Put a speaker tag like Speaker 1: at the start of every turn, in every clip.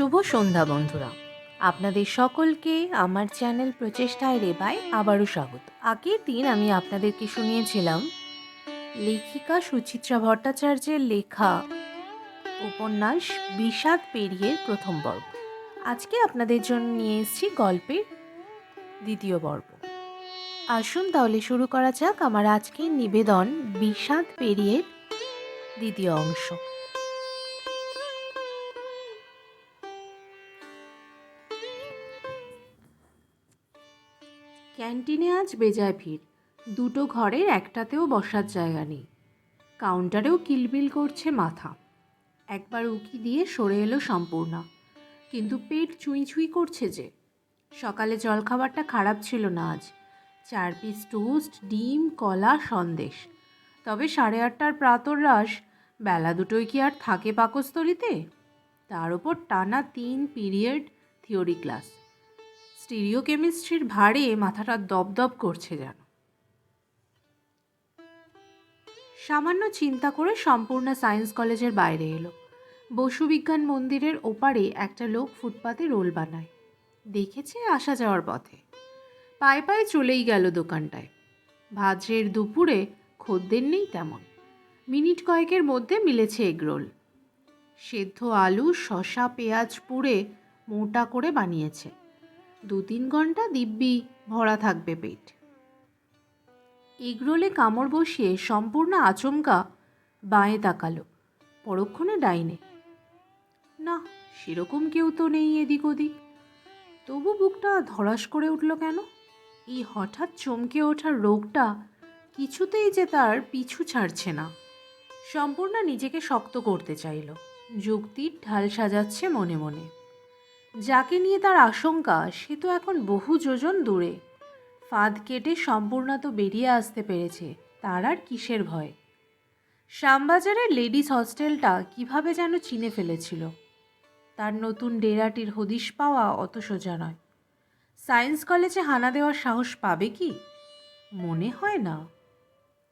Speaker 1: শুভ সন্ধ্যা বন্ধুরা, আপনাদের সকলকে আমার চ্যানেল প্রচেষ্টায় রেবায় আবারও স্বাগত। আগের দিন আমি আপনাদেরকে শুনিয়েছিলাম লেখিকা সুচিত্রা ভট্টাচার্যের লেখা উপন্যাস বিষাদ পেরিয়ের প্রথম পর্ব। আজকে আপনাদের জন্য নিয়ে এসেছি গল্পের দ্বিতীয় পর্ব। আসুন তাহলে শুরু করা যাক আমার আজকের নিবেদন বিষাদ পেরিয়ের দ্বিতীয় অংশ। ক্যান্টিনে আজ বেজায় ভিড়। দুটো ঘরের একটাতেও বসার জায়গা নেই। কাউন্টারেও কিলবিল করছে মাথা। একবার উকি দিয়ে সরে এলো সম্পূর্ণা, কিন্তু পেট চুঁই চুঁই করছে যে। সকালে জলখাবারটা খারাপ ছিল না আজ। 4 পিস টোস্ট, ডিম, কলা, সন্দেশ। তবে 8:30টার প্রাতরাশ, বেলা দুটোয় কি আর থাকে পাকস্থলিতে? তার ওপর টানা 3 পিরিয়ড থিওরি ক্লাস। স্টিরিও কেমিস্ট্রির ভারে মাথাটা দপদপ করছে যেন। সামান্য চিন্তা করে সম্পূর্ণ সায়েন্স কলেজের বাইরে এলো। বসু বিজ্ঞান মন্দিরের ওপারে একটা লোক ফুটপাতে রোল বানায়। দেখেছে আসা যাওয়ার পথে। পায়ে পায়ে চলেই গেল দোকানটায়। ভাজের দুপুরে খদ্দের নেই তেমন। মিনিট কয়েকের মধ্যে মিলেছে এগরোল। সেদ্ধ আলু, শসা, পেঁয়াজ পুড়ে মোটা করে বানিয়েছে। 2-3 ঘন্টা দিব্যি ভরা থাকবে পেট। এগরোলে কামড় বসিয়ে সম্পূর্ণ আচমকা বাঁয়ে তাকালো, পরক্ষণে ডাইনে। না, সেরকম কেউ তো নেই এদিক ওদিক। তবু বুকটা ধড়াস করে উঠল কেন? এই হঠাৎ চমকে ওঠার রোগটা কিছুতেই যে তার পিছু ছাড়ছে না। সম্পূর্ণ নিজেকে শক্ত করতে চাইল। যুক্তির ঢাল সাজাচ্ছে মনে মনে। যাকে নিয়ে তার আশঙ্কা সে তো এখন বহু যোজন দূরে। ফাঁদ কেটে সম্পূর্ণ তো বেরিয়ে আসতে পেরেছে, তার আর কিসের ভয়? শ্যামবাজারের লেডিস হস্টেলটা কিভাবে যেন চিনে ফেলেছিল। তার নতুন ডেরাটির হদিশ পাওয়া অত সোজা নয়। সায়েন্স কলেজে হানা দেওয়ার সাহস পাবে কি? মনে হয় না।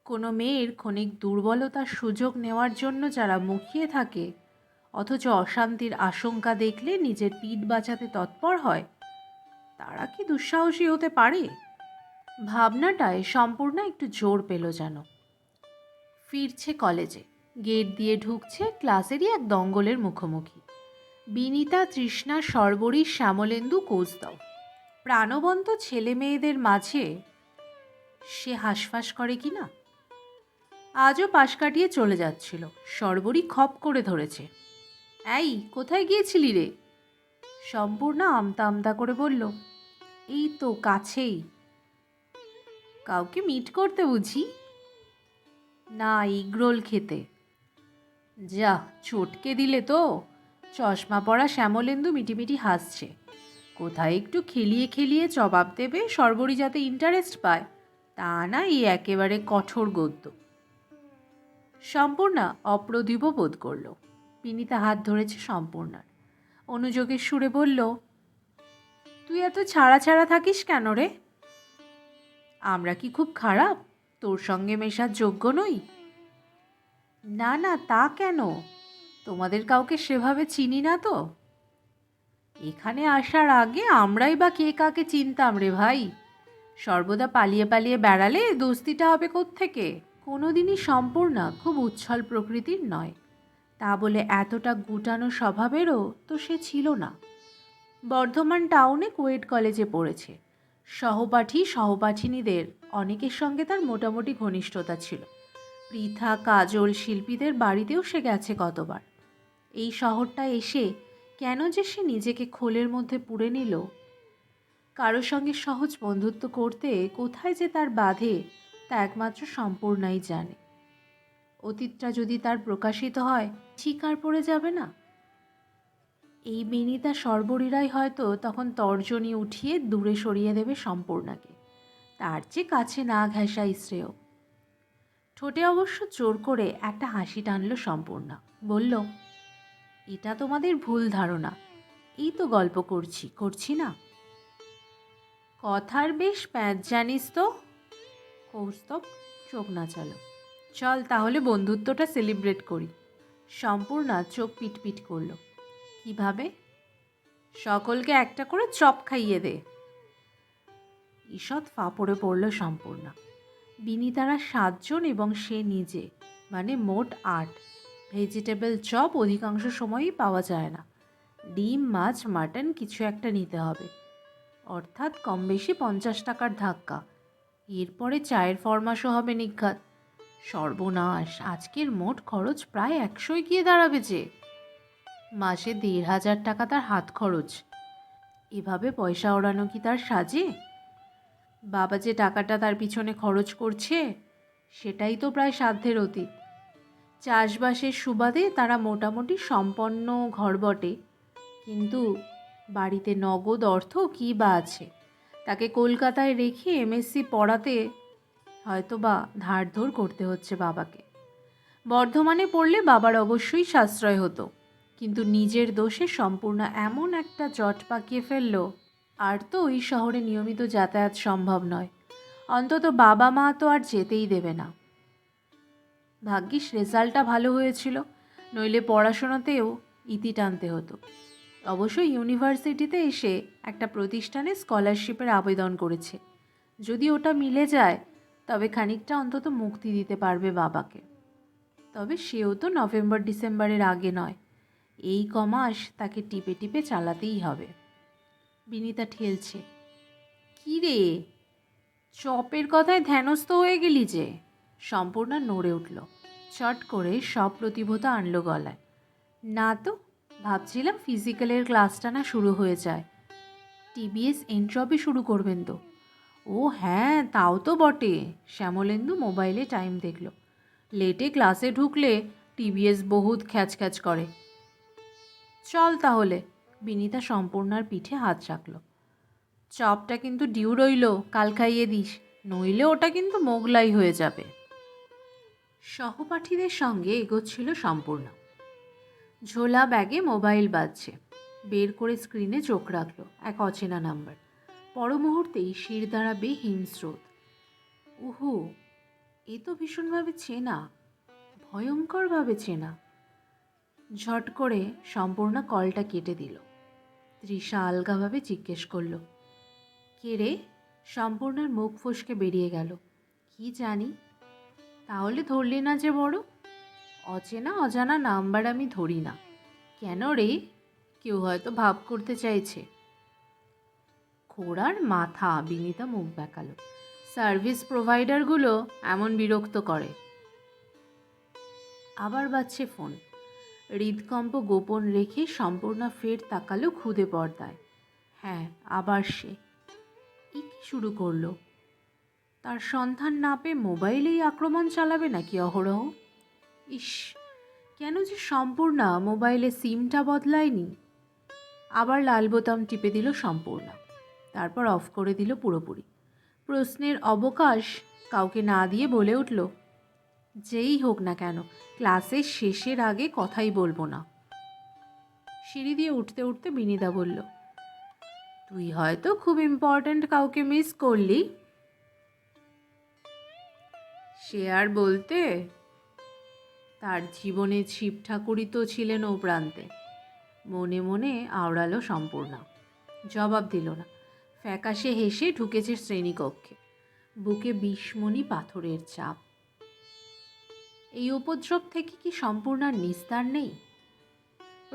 Speaker 1: কোনো মেয়ের ক্ষণিক দুর্বলতার সুযোগ নেওয়ার জন্য যারা মুখিয়ে থাকে, অথচ অশান্তির আশঙ্কা দেখলে নিজের পিঠ বাঁচাতে তৎপর হয়, তারা কি দুঃসাহসী হতে পারে? ভাবনাটায় সম্পূর্ণ একটু জোর পেল যেন। ফিরছে কলেজে, গেট দিয়ে ঢুকছে, ক্লাসেরই এক দঙ্গলের মুখোমুখি। বিনিতা, তৃষ্ণা, সর্বরী, শ্যামলেন্দু, কৌস্তব, প্রাণবন্ত ছেলে মেয়েদের মাঝে সে হাঁসফাঁস করে কি না? আজও পাশ কাটিয়ে চলে যাচ্ছিল। সর্বরী খপ করে ধরেছে। এই, কোথায় গিয়েছিলি রে? সম্পূর্ণ আমতা আমতা করে বলল, এই তো কাছেই। কাউকে মিট করতে বুঝি? না, এগরোল খেতে। যা, চটকে দিলে তো। চশমা পরা শ্যামলেন্দু মিটিমিটি হাসছে। কোথায় একটু খেলিয়ে খেলিয়ে জবাব দেবে সর্বরী যাতে ইন্টারেস্ট পায়, তা না এই একেবারে কঠোর গদ্য। সম্পূর্ণা অপ্রতিভ বোধ করল। বিনিতা হাত ধরেছে সম্পূর্ণার। অনুযোগের সুরে বলল, তুই এত ছাড়া ছাড়া থাকিস কেন রে? আমরা কি খুব খারাপ? তোর সঙ্গে মেশার যোগ্য নই? না না, তা কেন? তোমাদের কাউকে সেভাবে চিনি না তো। এখানে আসার আগে আমরাই বা কে কাকে চিনতাম রে ভাই? সর্বদা পালিয়ে পালিয়ে বেড়ালে দোস্তিটা হবে কোত্থেকে? কোনোদিনই সম্পূর্ণা খুব উচ্ছল প্রকৃতির নয়, তা বলে এতটা গুটানো স্বভাবেরও তো সে ছিল না। বর্ধমান টাউনে কোয়েট কলেজে পড়েছে। সহপাঠী সহপাঠিনীদের অনেকের সঙ্গে তার মোটামুটি ঘনিষ্ঠতা ছিল। পৃথা, কাজল, শিল্পীদের বাড়িতেও সে গেছে কতবার। এই শহরটা এসে কেন যে সে নিজেকে খোলের মধ্যে পুরে নিল? কারোর সঙ্গে সহজ বন্ধুত্ব করতে কোথায় যে তার বাধে, তা একমাত্র সম্পূর্ণাই জানে। অতীতটা যদি তার প্রকাশিত হয়, শিকার পড়ে যাবে না? এই বিনিতা সর্বরীরাই হয়তো তখন তর্জনী উঠিয়ে দূরে সরিয়ে দেবে সম্পূর্ণাকে। তার চেয়ে কাছে না ঘেঁষাই শ্রেয়। ঠোঁটে অবশ্য জোর করে একটা হাসি টানল সম্পূর্ণা। বলল, এটা তোমাদের ভুল ধারণা। এই তো গল্প করছি না। কথার বেশ প্যাঁচ জানিস তো। কৌস্তব চোখ নাচালো। চল তাহলে বন্ধুত্বটা সেলিব্রেট করি। সম্পূর্ণা চোখ পিটপিট করল। কিভাবে? সকলকে একটা করে চপ খাইয়ে দে। ঈষৎ ফাপড়ে পড়ল সম্পূর্ণা। বিনিতারা 7 জন এবং সে নিজে, মানে মোট 8। ভেজিটেবল চপ অধিকাংশ সময়ই পাওয়া যায় না। ডিম, মাছ, মাটন কিছু একটা নিতে হবে, অর্থাৎ কম বেশি 50 টাকার ধাক্কা। এরপরে চায়ের ফরমাশও হবে নিঘাত। সর্বনাশ, আজকের মোট খরচ প্রায় 100 গিয়ে দাঁড়াবে যে। মাসে 1,500 টাকা তার হাত খরচ। এভাবে পয়সা ওড়ানো কি তার সাজে? বাবা যে টাকাটা তার পিছনে খরচ করছে সেটাই তো প্রায় সাধ্যের অতীত। চাষবাসের সুবাদে তারা মোটামুটি সম্পন্ন ঘর বটে, কিন্তু বাড়িতে নগদ অর্থ কী বা আছে? তাকে কলকাতায় রেখে এমএসসি পড়াতে হয়তো বা ধারধর করতে হচ্ছে বাবাকে। বর্ধমানে পড়লে বাবার অবশ্যই সাশ্রয় হতো, কিন্তু নিজের দোষে সম্পূর্ণ এমন একটা জট পাকিয়ে ফেলল, আর তো ওই শহরে নিয়মিত যাতায়াত সম্ভব নয়। অন্তত বাবা মা তো আর যেতেই দেবে না। ভাগ্যিস রেজাল্টটা ভালো হয়েছিল, নইলে পড়াশোনাতেও ইতি টানতে হতো। অবশ্য ইউনিভার্সিটিতে এসে একটা প্রতিষ্ঠানে স্কলারশিপের আবেদন করেছে। যদি ওটা মিলে যায় তবে খানিকটা অন্তত মুক্তি দিতে পারবে বাবাকে। তবে সেও তো নভেম্বর ডিসেম্বরের আগে নয়। এই কমাস তাকে টিপে টিপে চালাতেই হবে। বিনিতা ঠেলছে। কী রে, চপের কথায় ধ্যানস্থ হয়ে গেলি যে? সম্পূর্ণা নড়ে উঠল। চট করে সব প্রতিভতা আনল গলায়। না তো, ভাবছিলাম ফিজিক্যালের ক্লাসটা না শুরু হয়ে যায়। টিবিএস এন্ট্রপি শুরু করবেন তো? ও হ্যাঁ, তাও তো বটে। শ্যামলেন্দু মোবাইলে টাইম দেখল। লেটে ক্লাসে ঢুকলে টিবিএস বহুত খ্যাচ খ্যাচ করে। চল তাহলে। বিনিতা সম্পূর্ণার পিঠে হাত রাখল। চপটা কিন্তু ডিউ রইল, কাল খাইয়ে দিস, নইলে ওটা কিন্তু মোগলাই হয়ে যাবে। সহপাঠীদের সঙ্গে এগোচ্ছিল সম্পূর্ণ। ঝোলা ব্যাগে মোবাইল বাজছে। বের করে স্ক্রিনে চোখ রাখল। এক অচেনা নাম্বার। পর মুহূর্তেই শির দাঁড়াবে হিমস্রোত। উহু, এ তো ভীষণভাবে চেনা, ভয়ঙ্করভাবে চেনা। ঝট করে সম্পূর্ণ কলটা কেটে দিল। তৃষা আলগাভাবে জিজ্ঞেস করল, কে রে? সম্পূর্ণার মুখ ফসকে বেরিয়ে গেল, কি জানি। তাহলে ধরলি না যে বড়? অচেনা অজানা নাম্বার আমি ধরি না। কেন রে? কেউ হয়তো ভাব করতে চাইছে। খোড়ার মাথা। বিনিতা মুখ বেঁকালো। সার্ভিস প্রোভাইডারগুলো এমন বিরক্ত করে। আবার বাজছে ফোন। হৃদকম্প গোপন রেখে সম্পূর্ণা ফের তাকালো খুদে পর্দায়। হ্যাঁ, আবার সে। কি শুরু করলো? তার সন্ধান না পেয়ে মোবাইলেই আক্রমণ চালাবে নাকি অহরহ? ইস, কেন যে সম্পূর্ণা মোবাইলে সিমটা বদলায়নি। আবার লাল বোতাম টিপে দিল সম্পূর্ণা, তারপর অফ করে দিল পুরোপুরি। প্রশ্নের অবকাশ কাউকে না দিয়ে বলে উঠল, যেই হোক না কেন ক্লাসের শেষের আগে কথাই বলবো না। সিঁড়ি দিয়ে উঠতে উঠতে বিনিতা বলল, তুই হয়তো খুব ইম্পর্ট্যান্ট কাউকে মিস করলি। সে আর বলতে, তার জীবনে শিব ঠাকুরই তো ছিলেন ও প্রান্তে। মনে মনে আওড়ালো সম্পূর্ণা। জবাব দিল না। ফ্যাকাশে হেসে ঢুকেছে শ্রেণীকক্ষে। বুকে বিস্মনি পাথরের চাপ। এই উপদ্রব থেকে কি সম্পূর্ণার নিস্তার নেই?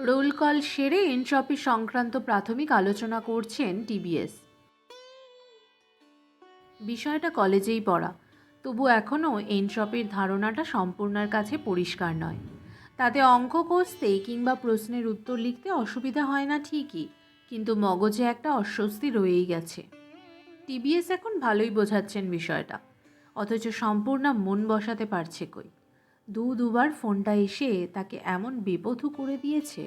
Speaker 1: রোল কল সেরে এনট্রপি সংক্রান্ত প্রাথমিক আলোচনা করছেন টিবিএস। বিষয়টা কলেজেই পড়া, তবু এখনও এনট্রপির ধারণাটা সম্পূর্ণার কাছে পরিষ্কার নয়। তাতে অঙ্ক কষতে কিংবা প্রশ্নের উত্তর লিখতে অসুবিধা হয় না ঠিকই, কিন্তু মগজে একটা অস্বস্তি রয়েই গেছে। টিবিএস এখন ভালোই বোঝাচ্ছেন বিষয়টা, অথচ সম্পূর্ণা মন বসাতে পারছে কই। দুবার ফোনটা এসে তাকে এমন বেপথু করে দিয়েছে।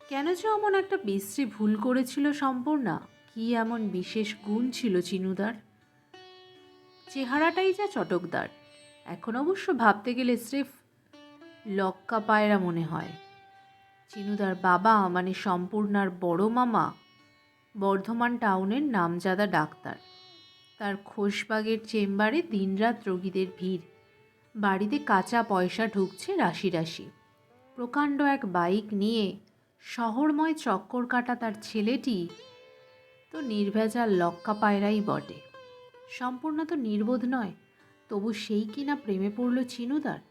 Speaker 1: কেন যে এমন একটা বিশ্রী ভুল করেছিল সম্পূর্ণা? কি এমন বিশেষ গুণ ছিল চিনুদার? চেহারাটাই যা চটকদার। এখন অবশ্য ভাবতে গেলে স্রেফ লক্কা পায়রা মনে হয়। চিনুদার বাবা মানে সম্পূর্ণার বড় মামা বর্ধমান টাউনের নামজাদা ডাক্তার। তার খোশবাগের চেম্বারে দিনরাত রোগীদের ভিড়। বাড়িতে কাঁচা পয়সা ঢুকছে রাশি রাশি। প্রকাণ্ড এক বাইক নিয়ে শহরময় চক্কর কাটা তার ছেলেটি তো নির্ভেজাল লক্কা পায়রাই বটে। সম্পূর্ণ তো নির্বোধ নয়, তবু সেই কিনা প্রেমে পড়ল চিনুদার।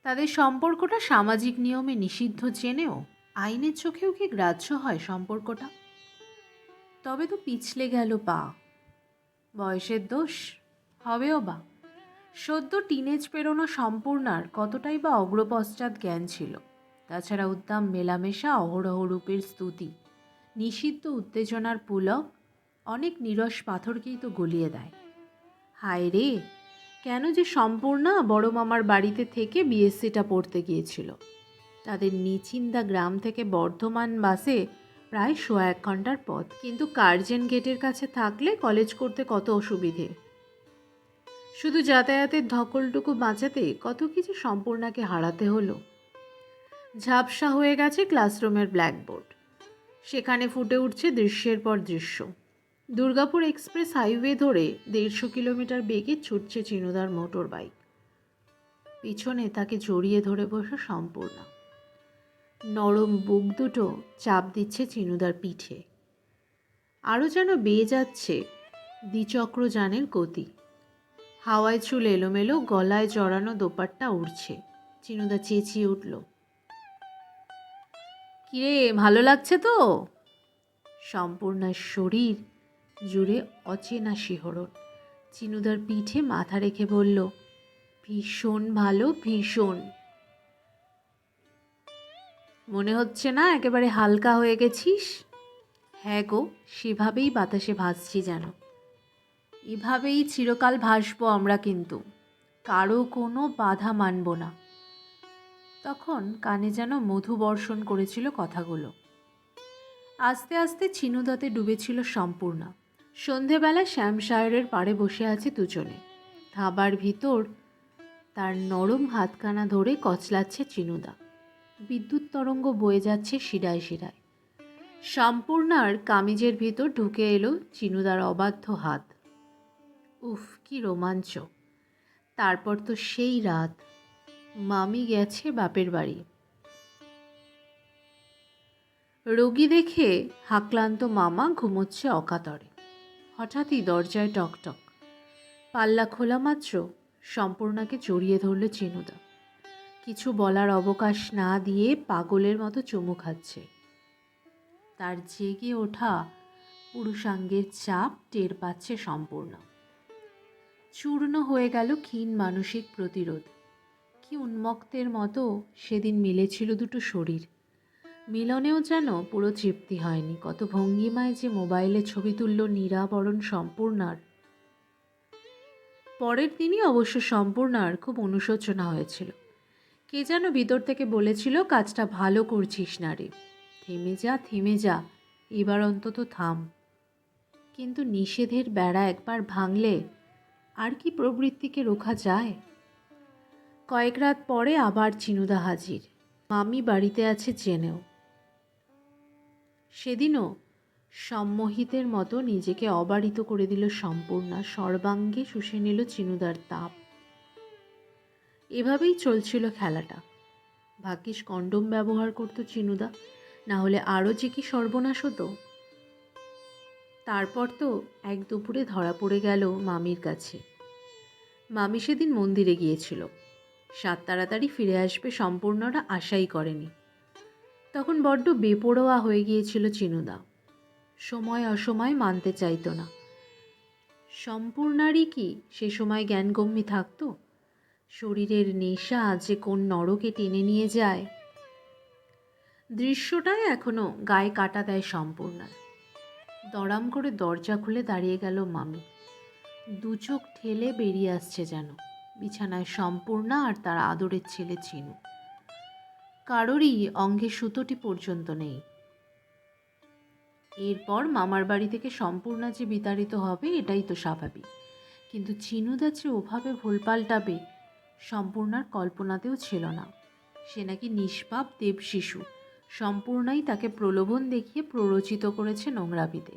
Speaker 1: তাদের সম্পর্কটা সামাজিক নিয়মে নিষিদ্ধ জেনেও আইনের চোখেও কি গ্রাহ্য হয় সম্পর্কটা? তবে তো পিছলে গেল পা। বয়সের দোষ হবেও বা। সদ্য টিনেজ পেরোনো সম্পূর্ণার কতটাই বা অগ্রপশ্চাৎ জ্ঞান ছিল। তাছাড়া উদ্দাম মেলামেশা, অহরহ রূপের স্তুতি, নিষিদ্ধ উত্তেজনার পুলক অনেক নিরস পাথরকেই তো গলিয়ে দেয়। হায় রে, কেন যে সম্পূর্ণা বড় মামার বাড়িতে থেকে বিএসসিটা পড়তে গিয়েছিল। তাদের নিচিন্দা গ্রাম থেকে বর্ধমান বাসে প্রায় 1.5 ঘন্টার পথ, কিন্তু কার্জন গেটের কাছে থাকলে কলেজ করতে কত অসুবিধে। শুধু যাতায়াতের ধকলটুকু বাঁচাতে কত কিছু সম্পূর্ণাকে হারাতে হলো। ঝাপসা হয়ে গেছে ক্লাসরুমের ব্ল্যাকবোর্ড, সেখানে ফুটে উঠছে দৃশ্যের পর দৃশ্য। দুর্গাপুর এক্সপ্রেস হাইওয়ে ধরে 150 কিলোমিটার বেগে ছুটছে চিনুদার মোটর বাইক। পিছনে তাকে জড়িয়ে ধরে বসে সম্পূর্ণা। নরম বুক দুটো চাপ দিচ্ছে চিনুদার পিঠে। আরও যেন বেয়ে যাচ্ছে দ্বিচক্রযানের গতি। হাওয়ায় চুল এলোমেলো, গলায় জড়ানো দোপাট্টা উড়ছে। চিনুদা চেঁচিয়ে উঠল, কিরে, ভালো লাগছে তো? সম্পূর্ণার শরীর জুড়ে অচেনা শিহরণ। চিনুদার পিঠে মাথা রেখে বলল, ভীষণ ভালো, ভীষণ। মনে হচ্ছে না একেবারে হালকা হয়ে গেছিস? হ্যাঁ গো, সেভাবেই বাতাসে ভাসছি যেন। এভাবেই চিরকাল ভাসবো আমরা, কিন্তু কারো কোনো বাধা মানব না। তখন কানে যেন মধু বর্ষণ করেছিল কথাগুলো। আস্তে আস্তে চিনুদাতে ডুবেছিল সম্পূর্ণা। সন্ধেবেলা শ্যামশায়রের পাড়ে বসে আছে দুজনে। ধাবার ভিতর তার নরম হাতখানা ধরে কচলাচ্ছে চিনুদা। বিদ্যুৎ তরঙ্গ বয়ে যাচ্ছে শিরায় শিরায়। সম্পূর্ণার কামিজের ভিতর ঢুকে এলো চিনুদার অবাধ্য হাত। উফ, কি রোমাঞ্চ! তারপর তো সেই রাত, মামি গেছে বাপের বাড়ি। রোগী দেখে হাক্লান্ত মামা ঘুমোচ্ছে অকাতরে। হঠাৎই দরজায় টকটক। পাল্লা খোলা মাত্র সম্পূর্ণাকে জড়িয়ে ধরল চিনুদা। কিছু বলার অবকাশ না দিয়ে পাগলের মতো চুমু খাচ্ছে। তার জেগে ওঠা পুরুষাঙ্গের চাপ টের পাচ্ছে সম্পূর্ণা। চূর্ণ হয়ে গেল ক্ষীণ মানসিক প্রতিরোধ। কি উন্মত্তের মতো সেদিন মিলেছিল দুটো শরীর। মিলনেও যেন পুরো তৃপ্তি হয়নি। কত ভঙ্গিমায় যে মোবাইলে ছবি তুলল নিরাবরণ সম্পূর্ণার। পরের দিনই অবশ্য সম্পূর্ণার খুব অনুশোচনা হয়েছিল। কে যেন ভিতর থেকে বলেছিল, কাজটা ভালো করছিস না রে, থেমে যা, থেমে যা, এবার অন্তত থাম। কিন্তু নিষেধের বেড়া একবার ভাঙলে আর কি প্রবৃত্তিকে রোখা যায়? কয়েক রাত পরে আবার চিনুদা হাজির, মামি বাড়িতে আছে জেনেও। সেদিনও সম্মোহিতের মতো নিজেকে অবারিত করে দিল সম্পূর্ণা। সর্বাঙ্গে শুষে নিল চিনুদার তাপ। এভাবেই চলছিল খেলাটা। ভাগ্যিস কন্ডোম ব্যবহার করতো চিনুদা, না হলে আরও যে কি সর্বনাশ হতো। তারপর তো এক দুপুরে ধরা পড়ে গেল মামির কাছে। মামি সেদিন মন্দিরে গিয়েছিল। সাত তাড়াতাড়ি ফিরে আসবে সম্পূর্ণরা আশাই করেনি। তখন বড্ড বেপরোয়া হয়ে গিয়েছিল চিনুদা। সময় অসময় মানতে চাইতো না। সম্পূর্ণারই কি সে সময় জ্ঞানগম্যি থাকতো? শরীরের নেশা যে কোন নরকে টেনে নিয়ে যায়, দৃশ্যটায় এখনো গায়ে কাটা দেয় সম্পূর্ণার। দড়াম করে দরজা খুলে দাঁড়িয়ে গেল মামি। দু চোখ ঠেলে বেরিয়ে আসছে যেন। বিছানায় সম্পূর্ণা আর তার আদরের ছেলে চিনু। কারোরই অঙ্গে সুতোটি পর্যন্ত নেই। এরপর মামার বাড়ি থেকে সম্পূর্ণা যে বিতাড়িত হবে এটাই তো স্বাভাবিক, কিন্তু চিনুদা যে ওভাবে ভুল পাল্টাবে সম্পূর্ণার কল্পনাতেও ছিল না। সে নাকি নিষ্পাপ দেব শিশু। সম্পূর্ণাই তাকে প্রলোভন দেখিয়ে প্ররোচিত করেছে নোংরামিতে।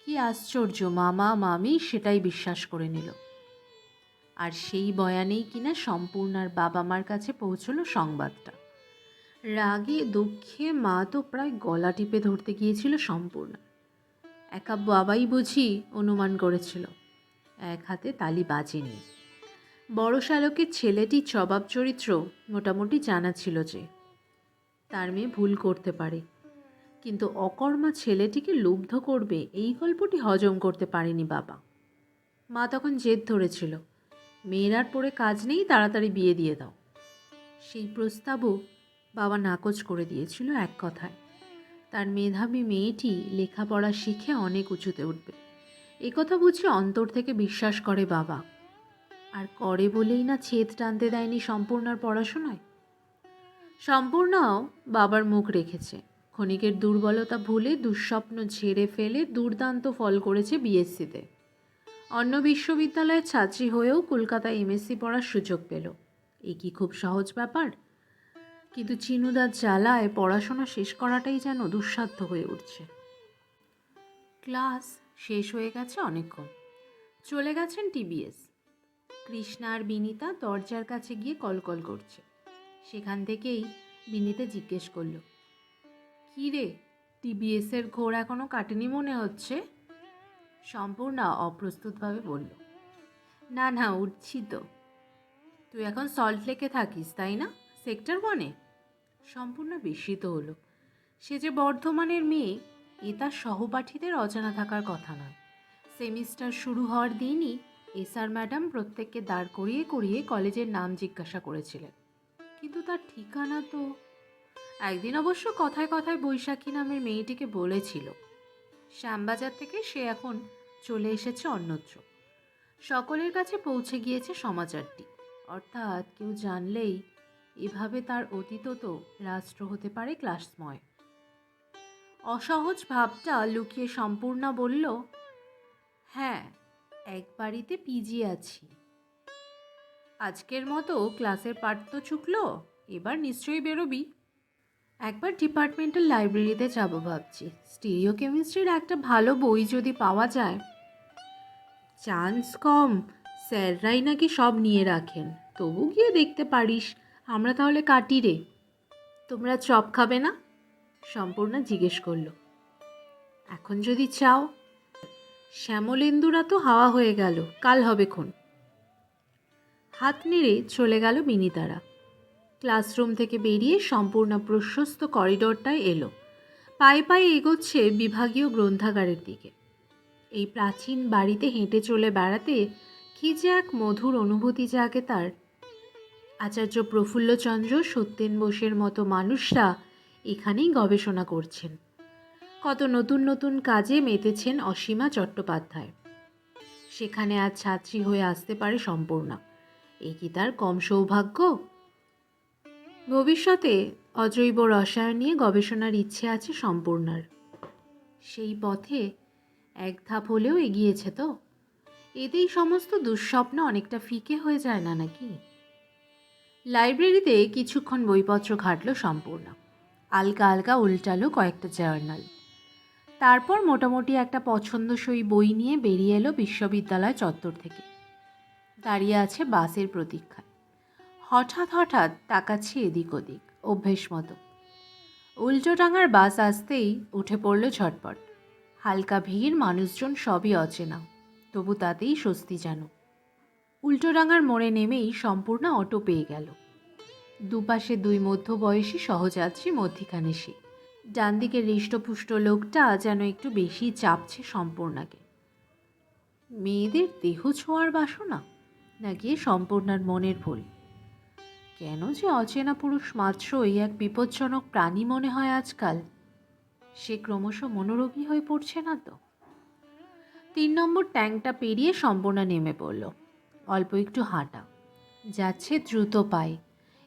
Speaker 1: কি আশ্চর্য, মামা মামি সেটাই বিশ্বাস করে নিল। আর সেই বয়ানেই কিনা সম্পূর্ণার বাবা মার কাছে পৌঁছলো সংবাদটা। রাগে দুঃখে মা তো প্রায় গলা টিপে ধরতে গিয়েছিল সম্পূর্ণ। একা বাবাই বুঝি অনুমান করেছিল, এক হাতে তালি বাজেনি। বড় শালকের ছেলেটির স্বভাব চরিত্র মোটামুটি জানা ছিল যে তার মেয়ে ভুল করতে পারে, কিন্তু অকর্মা ছেলেটিকে লুব্ধ করবে এই গল্পটি হজম করতে পারেনি বাবা। মা তখন জেদ ধরেছিল, মেয়ের আর পড়ে কাজ নেই, তাড়াতাড়ি বিয়ে দিয়ে দাও। সেই প্রস্তাবও বাবা নাকচ করে দিয়েছিল এক কথায়। তার মেধাবী মেয়েটি লেখাপড়া শিখে অনেক উঁচুতে উঠবে, একথা বুঝে অন্তর থেকে বিশ্বাস করে বাবা। আর করে বলেই না ছেদ টানতে দেয়নি সম্পূর্ণার পড়াশোনায়। সম্পূর্ণাও বাবার মুখ রেখেছে, ক্ষণিকের দুর্বলতা ভুলে দুঃস্বপ্ন ঝেড়ে ফেলে দুর্দান্ত ফল করেছে বিএসসিতে। অন্য বিশ্ববিদ্যালয়ের ছাত্রী হয়েও কলকাতায় এমএসসি পড়ার সুযোগ পেল। এ কি খুব সহজ ব্যাপার? কিন্তু চিনুদার জ্বালায় পড়াশোনা শেষ করাটাই যেন দুঃসাধ্য হয়ে উঠছে। ক্লাস শেষ হয়ে গেছে অনেকক্ষণ, চলে গেছেন টিবিএস। কৃষ্ণা আর বিনিতা দরজার কাছে গিয়ে কলকল করছে। সেখান থেকেই বিনিতা জিজ্ঞেস করল, কী রে, টিবিএসের ঘোর এখনও কাটেনি মনে হচ্ছে? সম্পূর্ণা অপ্রস্তুতভাবে বলল, না না, উঠছি তো। তুই এখন সল্টলেকে থাকিস তাই না, সেক্টর 1-এ? সম্পূর্ণ বিস্মিত হলো। সে যে বর্ধমানের মেয়ে, এ তার সহপাঠীদের অজানা থাকার কথা নয়। সেমিস্টার শুরু হওয়ার দিনই এসআর ম্যাডাম প্রত্যেককে দাঁড় করিয়ে করিয়ে কলেজের নাম জিজ্ঞাসা করেছিলেন, কিন্তু তার ঠিকানা তো। একদিন অবশ্য কথায় কথায় বৈশাখী নামের মেয়েটিকে বলেছিল। শ্যামবাজার থেকে সে এখন চলে এসেছে অন্যত্র। সকলের কাছে পৌঁছে গিয়েছে সমাচারটি, অর্থাৎ কেউ জানলেই এভাবে তার অতীতও তো রাষ্ট্র হতে পারে ক্লাসময়। অসহজ ভাবটা লুকিয়ে সম্পূর্ণা বলল, হ্যাঁ, এক বাড়িতে পিজি আছি। আজকের মতো ক্লাসের পাঠ তো চুকলো, এবার নিশ্চয়ই বেরোবি। একবার ডিপার্টমেন্টাল লাইব্রেরিতে যাব ভাবছি, স্টিরিও কেমিস্ট্রির একটা ভালো বই যদি পাওয়া যায়। চান্স কম, স্যাররাই নাকি সব নিয়ে রাখেন, তবু গিয়ে দেখতে পারিস। আমরা তাহলে কাটি রে। তোমরা চপ খাবে না? সম্পূর্ণা জিজ্ঞেস করল। এখন যদি চাও। শ্যামলেন্দুরা তো হাওয়া হয়ে গেল, কাল হবে খন। হাত নেড়ে চলে গেল বিনিতারা। ক্লাসরুম থেকে বেরিয়ে সম্পূর্ণ প্রশস্ত করিডোরটায় এলো। পায়ে পায়ে এগোচ্ছে বিভাগীয় গ্রন্থাগারের দিকে। এই প্রাচীন বাড়িতে হেঁটে চলে বেড়াতে কি যে এক মধুর অনুভূতি জাগে তার। আচার্য প্রফুল্লচন্দ্র, সত্যেন বোসের মতো মানুষরা এখানেই গবেষণা করছেন। কত নতুন নতুন কাজে মেতেছেন অসীমা চট্টোপাধ্যায়। সেখানে আজ ছাত্রী হয়ে আসতে পারে সম্পূর্ণা। এই কি তার কম সৌভাগ্য? ভবিষ্যতে অজৈব রসায়ন নিয়ে গবেষণার ইচ্ছে আছে সম্পূর্ণার। সেই পথে এক ধাপ হলেও এগিয়েছে তো। এতেই সমস্ত দুঃস্বপ্ন অনেকটা ফিকে হয়ে যায় না নাকি? লাইব্রেরিতে কিছুক্ষণ বইপত্র ঘাটল সম্পূর্ণা। আলগা আলগা উল্টালো কয়েকটা জার্নাল। তারপর মোটামুটি একটা পছন্দসই বই নিয়ে বেরিয়ে এলো বিশ্ববিদ্যালয় চত্বর থেকে। দাঁড়িয়ে আছে বাসের প্রতীক্ষায়। হঠাৎ হঠাৎ তাকাচ্ছে এদিক ওদিক, অভ্যেস মতো। উল্টোডাঙার বাস আসতেই উঠে পড়ল ঝটপট। হালকা ভিড়, মানুষজন সবই অচেনা, তবু তাতেই স্বস্তি যেন। উল্টোডাঙার মোড়ে নেমেই সম্পূর্ণ অটো পেয়ে গেল। দুপাশে দুই মধ্যবয়সী সহযাত্রী, মধ্যিখানে সে। ডান দিকে হৃষ্টপুষ্ট লোকটা যেন একটু বেশি চাপছে সম্পূর্ণাকে। মেয়েদের দেহ ছোঁয়ার বাসনা, নাকি সম্পূর্ণার মনের ভুল? কেন যে অচেনা পুরুষ মাত্রই এক বিপজ্জনক প্রাণী মনে হয় আজকাল? সে ক্রমশ মনোরোগী হয়ে পড়ছে না তো? 3 নম্বর ট্যাঙ্কটা পেরিয়ে সম্পূর্ণা নেমে পড়ল। অল্প একটু হাঁটা, যাচ্ছে দ্রুত পায়ে,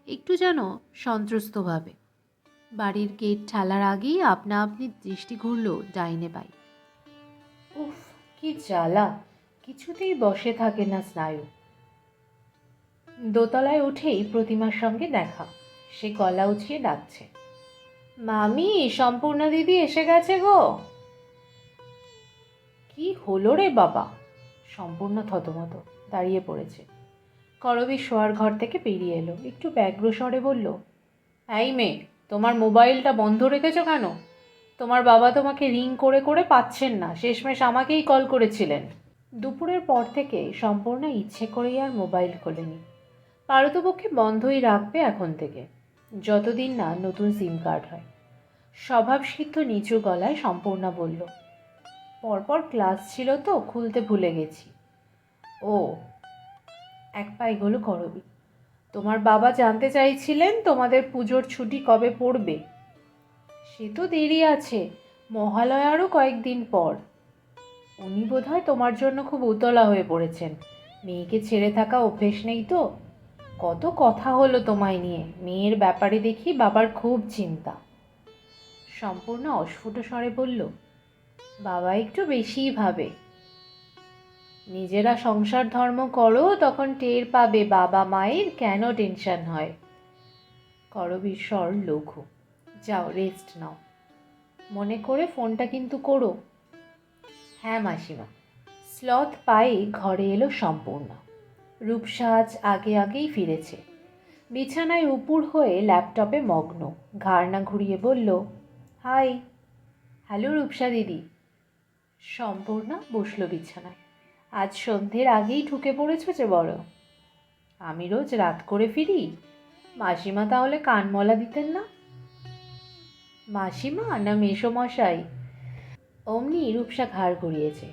Speaker 1: একটু যেন সন্ত্রস্তভাবে। বাড়ির গেট ঠেলার আগেই আপনা আপনি দৃষ্টি ঘুরল ডাইনে বাই। উফ, কি জ্বালা, কিছুতেই বসে থাকে না স্নায়ু। দোতলায় উঠেই প্রতিমার সঙ্গে দেখা। সে গলা উঠিয়ে ডাকছে, মামি, সম্পূর্ণা দিদি এসে গেছে গো। কি হলো রে বাবা? সম্পূর্ণ থতমত, দাঁড়িয়ে পড়েছে। করবী শোয়ার ঘর থেকে বেরিয়ে এলো, একটু ব্যগ্র স্বরে বলল, এই মেয়ে, তোমার মোবাইলটা বন্ধ রেখেছো কেন? তোমার বাবা তোমাকে রিং করে করে পাচ্ছেন না, শেষমেশ আমাকেই কল করেছিলেন। দুপুরের পর থেকে সম্পূর্ণ ইচ্ছে করেই আর মোবাইল খোলেনি। পারতপক্ষে বন্ধই রাখবে এখন থেকে, যতদিন না নতুন সিম কার্ড হয়। স্বভাবসিদ্ধ নিচু গলায় সম্পূর্ণা বলল, পরপর ক্লাস ছিল তো খুলতে ভুলে গেছি। ও, এক পা এগোলো করবি। তোমার বাবা জানতে চাইছিলেন তোমাদের পুজোর ছুটি কবে পড়বে। সে তো দেরি আছে, মহালয়ারও কয়েকদিন পর। উনি বোধহয় তোমার জন্য খুব উতলা হয়ে পড়েছেন। মেয়েকে ছেড়ে থাকা অভ্যেস নেই তো। কত কথা হলো তোমায় নিয়ে, মেয়ের ব্যাপারে দেখি বাবার খুব চিন্তা। সম্পূর্ণ অস্ফুট স্বরে বলল, বাবা একটু বেশিই ভাবে। নিজেরা সংসার ধর্ম করো, তখন টের পাবে বাবা মায়ের কেন টেনশন হয়। করবীর স্বর লঘু। যাও রেস্ট নাও, মনে করে ফোনটা কিন্তু করো। হ্যাঁ মাসিমা। স্লথ পায়ে ঘরে এলো সম্পূর্ণ। রূপসাজ আগে আগেই ফিরেছে। বিছানায় উপুড় হয়ে ল্যাপটপে মগ্ন, ঘাড় না ঘুরিয়ে বলল, হাই। হ্যালো রূপসা দিদি। সম্পূর্ণা বসল বিছানায়। আজ সন্ধ্যের আগেই ঢুকে পড়েছ যে বড়। আমি রোজ রাত করে ফিরি। মাসিমা তাহলে কানমলা দিতেন না? মাসিমা না মেসোমশাই? অমনি রূপসা ঘাড় ঘুরিয়েছে।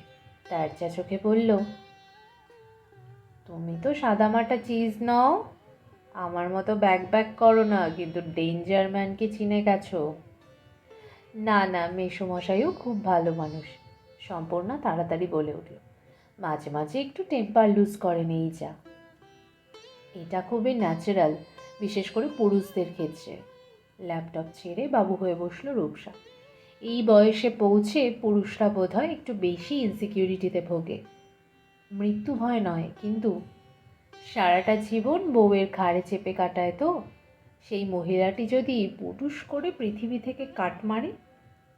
Speaker 1: তারচা চোখে বলল, তুমি তো সাদামাটা চিজ নও। আমার মতো ব্যাক ব্যাক করো না, কিন্তু ডেঞ্জার ম্যানকে চিনে গেছো। না না, মেসোমশাইও খুব ভালো মানুষ। সম্পূর্ণা তাড়াতাড়ি বলে উঠল, মাঝে মাঝে একটু টেম্পার লুজ করেন এই যা। এটা খুবই ন্যাচারাল, বিশেষ করে পুরুষদের ক্ষেত্রে। ল্যাপটপ ছেড়ে বাবু হয়ে বসল রূপসা। এই বয়সে পৌঁছে পুরুষরা বোধহয় একটু বেশি ইনসিকিউরিটিতে ভোগে। মৃত্যু ভয় নয়, কিন্তু সারাটা জীবন বউয়ের ঘাড়ে চেপে কাটায় তো। সেই মহিলাটি যদি পুটুস করে পৃথিবী থেকে কাট মারে,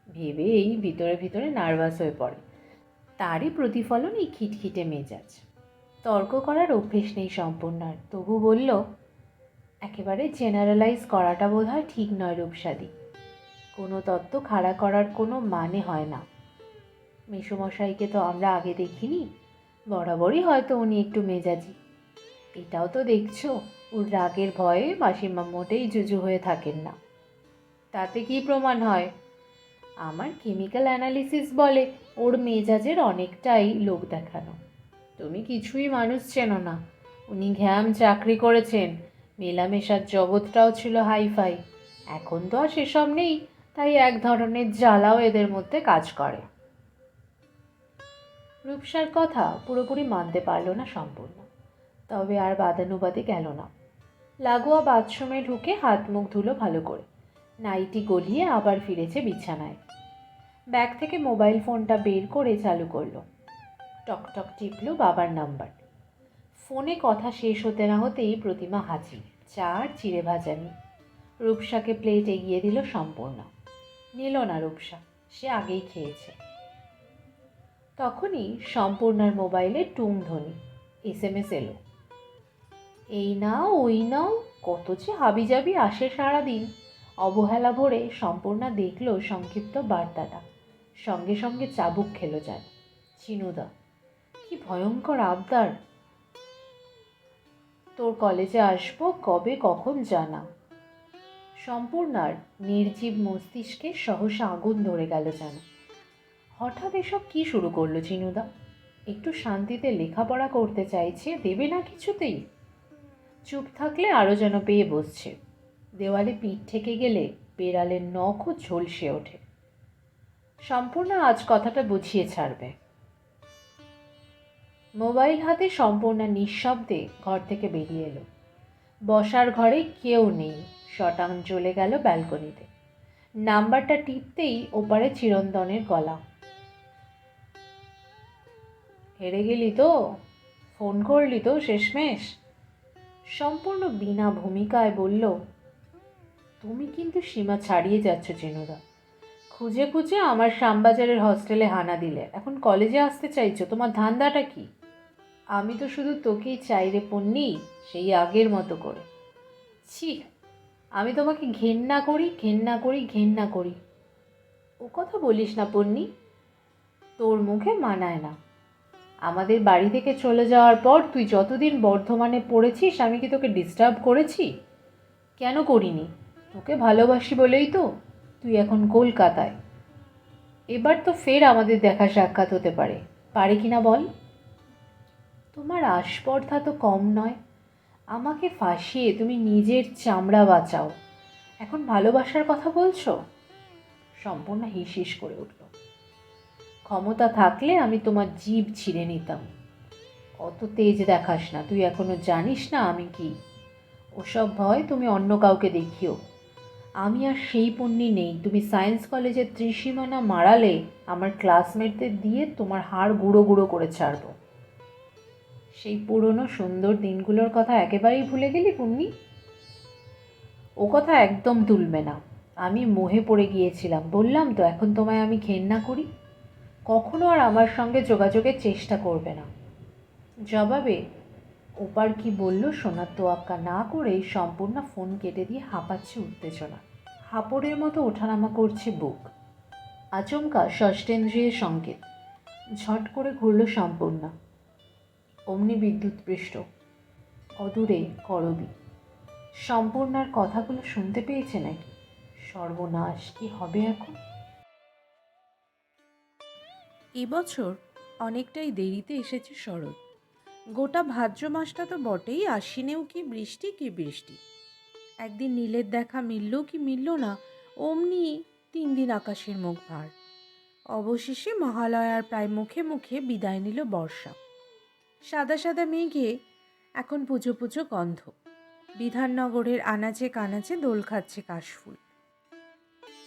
Speaker 1: ভেবেই ভিতরে ভিতরে নার্ভাস হয়ে পড়ে। তারই প্রতিফলন এই খিটখিটে মেজাজ। তর্ক করার অভ্যেস নেই সম্পূর্ণার, তবু বলল, একেবারে জেনারেলাইজ করাটা বোধহয় ঠিক নয় রূপসাদি। কোনো তত্ত্ব খাড়া করার কোনো মানে হয় না। মেসোমশাইকে তো আমরা আগে দেখিনি, বরাবরই হয়তো উনি একটু মেজাজি। এটাও তো দেখছো, ওর রাগের ভয়ে মাসিমা মোটেই জুজু হয়ে থাকেন না। তাতে কি প্রমাণ হয়? আমার কেমিক্যাল অ্যানালিসিস বলে ওর মেজাজের অনেকটাই লোক দেখানো। তুমি কিছুই মানুষ চেনো না। উনি ঘ্যাম চাকরি করেছেন, মেলামেশার জগৎটাও ছিল হাইফাই। এখন তো আর সেসব নেই, তাই এক ধরনের জ্বালাও এদের মধ্যে কাজ করে। রূপসার কথা পুরোপুরি মানতে পারল না সম্পূর্ণ, তবে আর বাদানুবাদে গেল না। লাগোয়া বাথরুমে ঢুকে হাত মুখ ধুলো ভালো করে, নাইটি গলিয়ে আবার ফিরেছে বিছানায়। ব্যাগ থেকে মোবাইল ফোনটা বের করে চালু করলো। টকটক টিপল বাবার নাম্বার। ফোনে কথা শেষ হতে না হতেই প্রতিমা হাজির, চা আর চিড়ে ভাজা নিয়ে। রূপসাকে প্লেট এগিয়ে দিল সম্পূর্ণ। নিল না রূপসা, সে আগেই খেয়েছে। তখনই সম্পূর্ণার মোবাইলে টুং ধ্বনি, SMS এলো। এই নাও ওই নাও, কত যে হাবিজাবি আসে সারাদিন। অবহেলা ভরে সম্পূর্ণা দেখল সংক্ষিপ্ত বার্তাটা, সঙ্গে সঙ্গে চাবুক খেলো যেন। চিনুদা, কি ভয়ঙ্কর আবদার। তোর কলেজে আসবো, কবে কখন জানা। সম্পূর্ণার নির্জীব মস্তিষ্কে সহসা আগুন ধরে গেল যেন। হঠাৎ এসব কি শুরু করলো চিনুদা? একটু শান্তিতে লেখাপড়া করতে চাইছে, দেবে না কিছুতেই। চুপ থাকলে আরও যেন পেয়ে বসছে। দেওয়ালে পিঠ ঠেকে গেলে বেড়ালের নখও ঝলসে ওঠে। সম্পূর্ণ আজ কথাটা বুঝিয়ে ছাড়বে। মোবাইল হাতে সম্পূর্ণা নিঃশব্দে ঘর থেকে বেরিয়ে এলো। বসার ঘরে কেউ নেই, শটান জ্বলে গেল ব্যালকনিতে। নাম্বারটা টিপতেই ওপারে চিরন্তনের গলা। হেরে গেলি তো? ফোন করলি তো শেষমেশ? সম্পূর্ণ বিনা ভূমিকায় বলল, তুমি কিন্তু সীমা ছাড়িয়ে যাচ্ছ চিনুদা। খুঁজে খুঁজে আমার শ্যামবাজারের হস্টেলে হানা দিলে, এখন কলেজে আসতে চাইছো, তোমার ধান্দাটা কি? আমি তো শুধু তোকেই চাই রে পন্নি, সেই আগের মতো করে। ছি, আমি তোমাকে ঘেন্না করি, ঘেন্না করি, ঘেন্না করি। ও কথা বলিস না পন্নি, তোর মুখে মানায় না। আমাদের বাড়ি থেকে চলে যাওয়ার পর তুই যতদিন বর্ধমানে পড়েছিস আমি কি তোকে ডিস্টার্ব করেছি? কেন করিনি? তোকে ভালোবাসি বলেই তো তুই এখন কলকাতায়। এবার তো ফের আমাদের দেখা সাক্ষাৎ হতে পারে, পারে কি না বল? তোমার আস্পর্ধা তো কম নয়। আমাকে ফাঁসিয়ে তুমি নিজের চামড়া বাঁচাও, এখন ভালোবাসার কথা বলছো? সম্পূর্ণ হিস হিস করে উঠল। ক্ষমতা থাকলে আমি তোমার জিভ ছিঁড়ে নিতাম। অত তেজ দেখাস না, তুই এখনো জানিস না আমি কি। ওসব ভয় তুমি অন্য কাউকে দেখিও। আমি আর সেই পণ্যি নেই। তুমি সায়েন্স কলেজের ত্রিসীমানা মারালে আমার ক্লাসমেটদের দিয়ে তোমার হাড় গুঁড়ো গুঁড়ো করে ছাড়ব। সেই পুরনো সুন্দর দিনগুলোর কথা একেবারেই ভুলে গেলি পুণ্যি? ও কথা একদম তুলবে না। আমি মোহে পড়ে গিয়েছিলাম, বললাম তো এখন তোমায় আমি ঘেন্না করি। কখনো আর আমার সঙ্গে যোগাযোগের চেষ্টা করবে না। জবাবে ওপার কি বলল শোনার তোয়াক্কা না করেই সম্পূর্ণ ফোন কেটে দিয়ে হাঁপাচ্ছে উত্তেজনা। হাঁপড়ের মতো ওঠানামা করছে বুক। আচমকা ষষ্ঠেন্দ্রিয়ের সংকেত। ঝট করে ঘুরল সম্পূর্ণ। অমনি বিদ্যুৎপৃষ্ট। অদূরে করবী। সম্পূর্ণার কথাগুলো শুনতে পেয়েছে নাকি? সর্বনাশ, কি হবে এখন? এবছর অনেকটাই দেরিতে এসেছে শরৎ। গোটা ভাদ্র মাসটা তো বটেই, আশ্বিনেও কি বৃষ্টি কি বৃষ্টি। একদিন নীলের দেখা মিলল কি মিলল না, অমনি 3 দিন আকাশের মুখ ভার। অবশেষে মহালয়ার প্রায় মুখে মুখে বিদায় নিল বর্ষা। সাদা সাদা মেঘে এখন পুজো পুজো গন্ধ। বিধাননগরের আনাচে কানাচে দোল খাচ্ছে কাশফুল।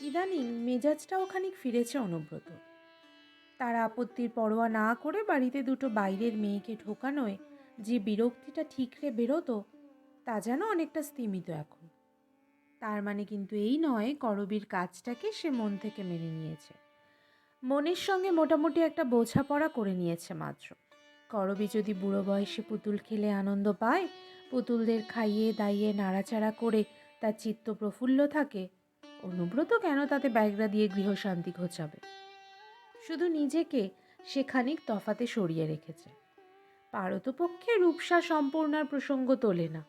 Speaker 1: ইদানিং মেজাজটাও খানিক ফিরেছে অনুব্রত। তার আপত্তির পরোয়া না করে বাড়িতে দুটো বাইরের মেয়েকে ঢোকানোয় যে বিরক্তিটা ঠিকরে বেরোতো, তা যেন অনেকটা স্তিমিত এখন। তার মানে কিন্তু এই নয় করবীর কাজটাকে সে মন থেকে মেনে নিয়েছে। মনের সঙ্গে মোটামুটি একটা বোঝাপড়া করে নিয়েছে মাত্র। করবী যদি বুড়ো বয়সে পুতুল খেলে আনন্দ পায়, পুতুলদের খাইয়ে দাইয়ে নাড়াচাড়া করে তার চিত্ত প্রফুল্ল থাকে, অনুব্রত কেন তাতে ব্যাগরা দিয়ে গৃহশান্তি ঘোচাবে? শুধু নিজেকে সে খানিক তফাতে সরিয়ে রেখেছে। পারতপক্ষে রূপসা সম্পূর্ণার প্রসঙ্গ তোলে না।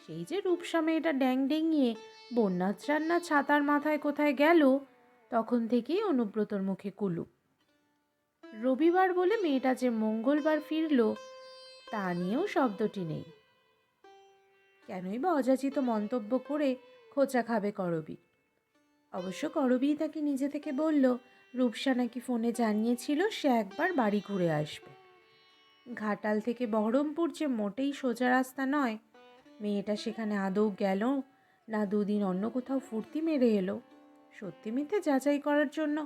Speaker 1: সেই যে রূপসা মেয়েটা ড্যাং ডেঙিয়ে বন্যাত্রান্না ছাতার মাথায় কোথায় গেল, তখন থেকেই অনুব্রতর মুখে কুলুপ। রবিবার বলে মেয়েটা যে মঙ্গলবার ফিরল, তা নিয়েও শব্দটি নেই। কেনই বা অযাচিত মন্তব্য করে খোঁচা খাবে করবী? অবশ্য করবীই তাকে নিজে থেকে বলল রূপসা নাকি ফোনে জানিয়েছিল সে একবার বাড়ি ঘুরে আসবে। ঘাটাল থেকে বহরমপুর যে মোটেই সোজা রাস্তা নয়, মেয়েটা সেখানে আদৌ গেল না 2 দিন অন্য কোথাও ফুর্তি মেরে এলো, সত্যি মিথ্যে যাচাই করার জন্য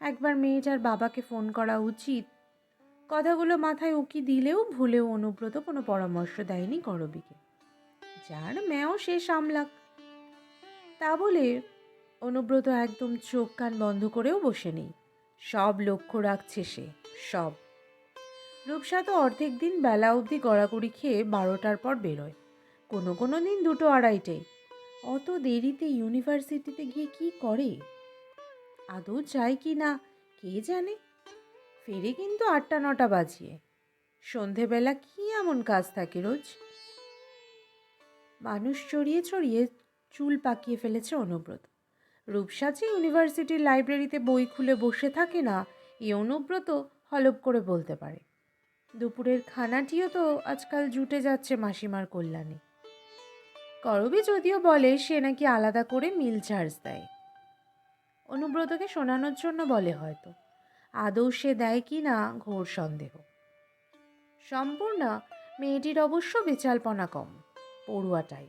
Speaker 1: একবার মেয়েটার বাবাকে ফোন করা উচিত। কথাগুলো মাথায় উকি দিলেও ভুলেও অনুব্রত কোনো পরামর্শ দেয়নি করবীকে। যার মেয়েও সে সামলাক। তা বলে অনুব্রত একদম চোখ কান বন্ধ করেও বসে নেই। সব লক্ষ্য রাখছে সে, সব। রূপসা তো অর্ধেক দিন বেলা অবধি গড়াগড়ি খেয়ে 12টার পর বেরোয়, কোনো দিন 2টো 2:30। অত দেরিতে ইউনিভার্সিটিতে গিয়ে কি করে? আদৌ যায় কি না কে জানে। ফেরে কিন্তু 8টা 9টা বাজিয়ে। সন্ধেবেলা কি এমন কাজ থাকে রোজ? মানুষ চড়িয়ে চড়িয়ে চুল পাকিয়ে ফেলেছে অনুব্রত। রূপসা যে ইউনিভার্সিটির লাইব্রেরিতে বই খুলে বসে থাকে না, এই অনুব্রত হলপ করে বলতে পারে। দুপুরের খানাটিও তো আজকাল জুটে যাচ্ছে মাসিমার কল্যাণে। করবী যদিও বলে সে নাকি আলাদা করে মিল চার্জ দেয়। অনুব্রতকে শোনানোর জন্য বলে হয়তো, আদৌ সে দেয় কি না ঘোর সন্দেহ। সম্পূর্ণা মেয়েটির অবশ্য বেচালপনা কম, পড়ুয়াটাই,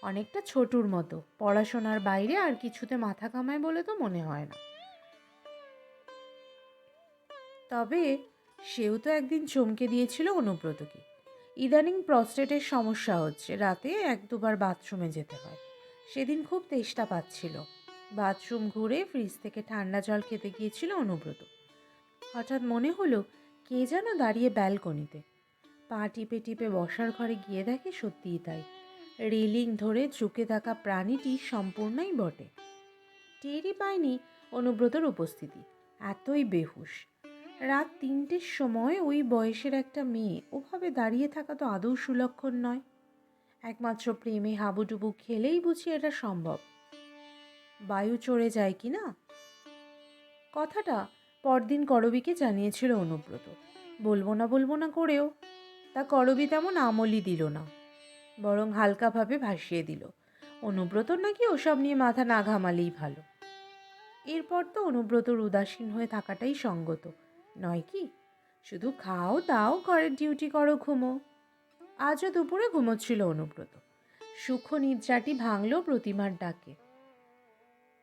Speaker 1: অনেকটা ছোটুর মতো। পড়াশোনার বাইরে আর কিছুতে মাথা কামায় বলে তো মনে হয় না। তবে সেও তো একদিন চমকে দিয়েছিল অনুব্রতকে। ইদানিং প্রস্টেটের সমস্যা হচ্ছে, রাতে 1-2বার বাথরুমে যেতে হয়। সেদিন খুব তেষ্টা পাচ্ছিল, বাথরুম ঘুরে ফ্রিজ থেকে ঠান্ডা জল খেতে গিয়েছিল অনুব্রত। হঠাৎ মনে হলো কে যেন দাঁড়িয়ে ব্যালকনিতে। পা টিপে টিপে বসার ঘরে গিয়ে দেখে সত্যিই তাই, রেলিং ধরে ঝুঁকে থাকা প্রাণীটি সম্পূর্ণই বটে। টেরই পায়নি অনুব্রতর উপস্থিতি, এতই বেহুশ। রাত 3টের সময় ওই বয়সের একটা মেয়ে ওভাবে দাঁড়িয়ে থাকা তো আদৌ সুলক্ষণ নয়। একমাত্র প্রেমে হাবুডুবু খেলেই বুঝি এটা সম্ভব। বায়ু চড়ে যায় কি না? কথাটা পরদিন করবীকে জানিয়েছিল অনুব্রত। বলবো না করেও তা করবী তেমন আমলই দিল না, বরং হালকাভাবে ভাসিয়ে দিল অনুব্রতর নাকি ওসব নিয়ে মাথা না ঘামালেই ভালো। এরপর তো অনুব্রতর উদাসীন হয়ে থাকাটাই সঙ্গত নয় কি? শুধু খাও দাও, ঘরের ডিউটি করো, ঘুমো। আজও দুপুরে ঘুমোচ্ছিল অনুব্রত। সূক্ষ্ম নিদ্রাটি ভাঙল প্রতিমার ডাকে।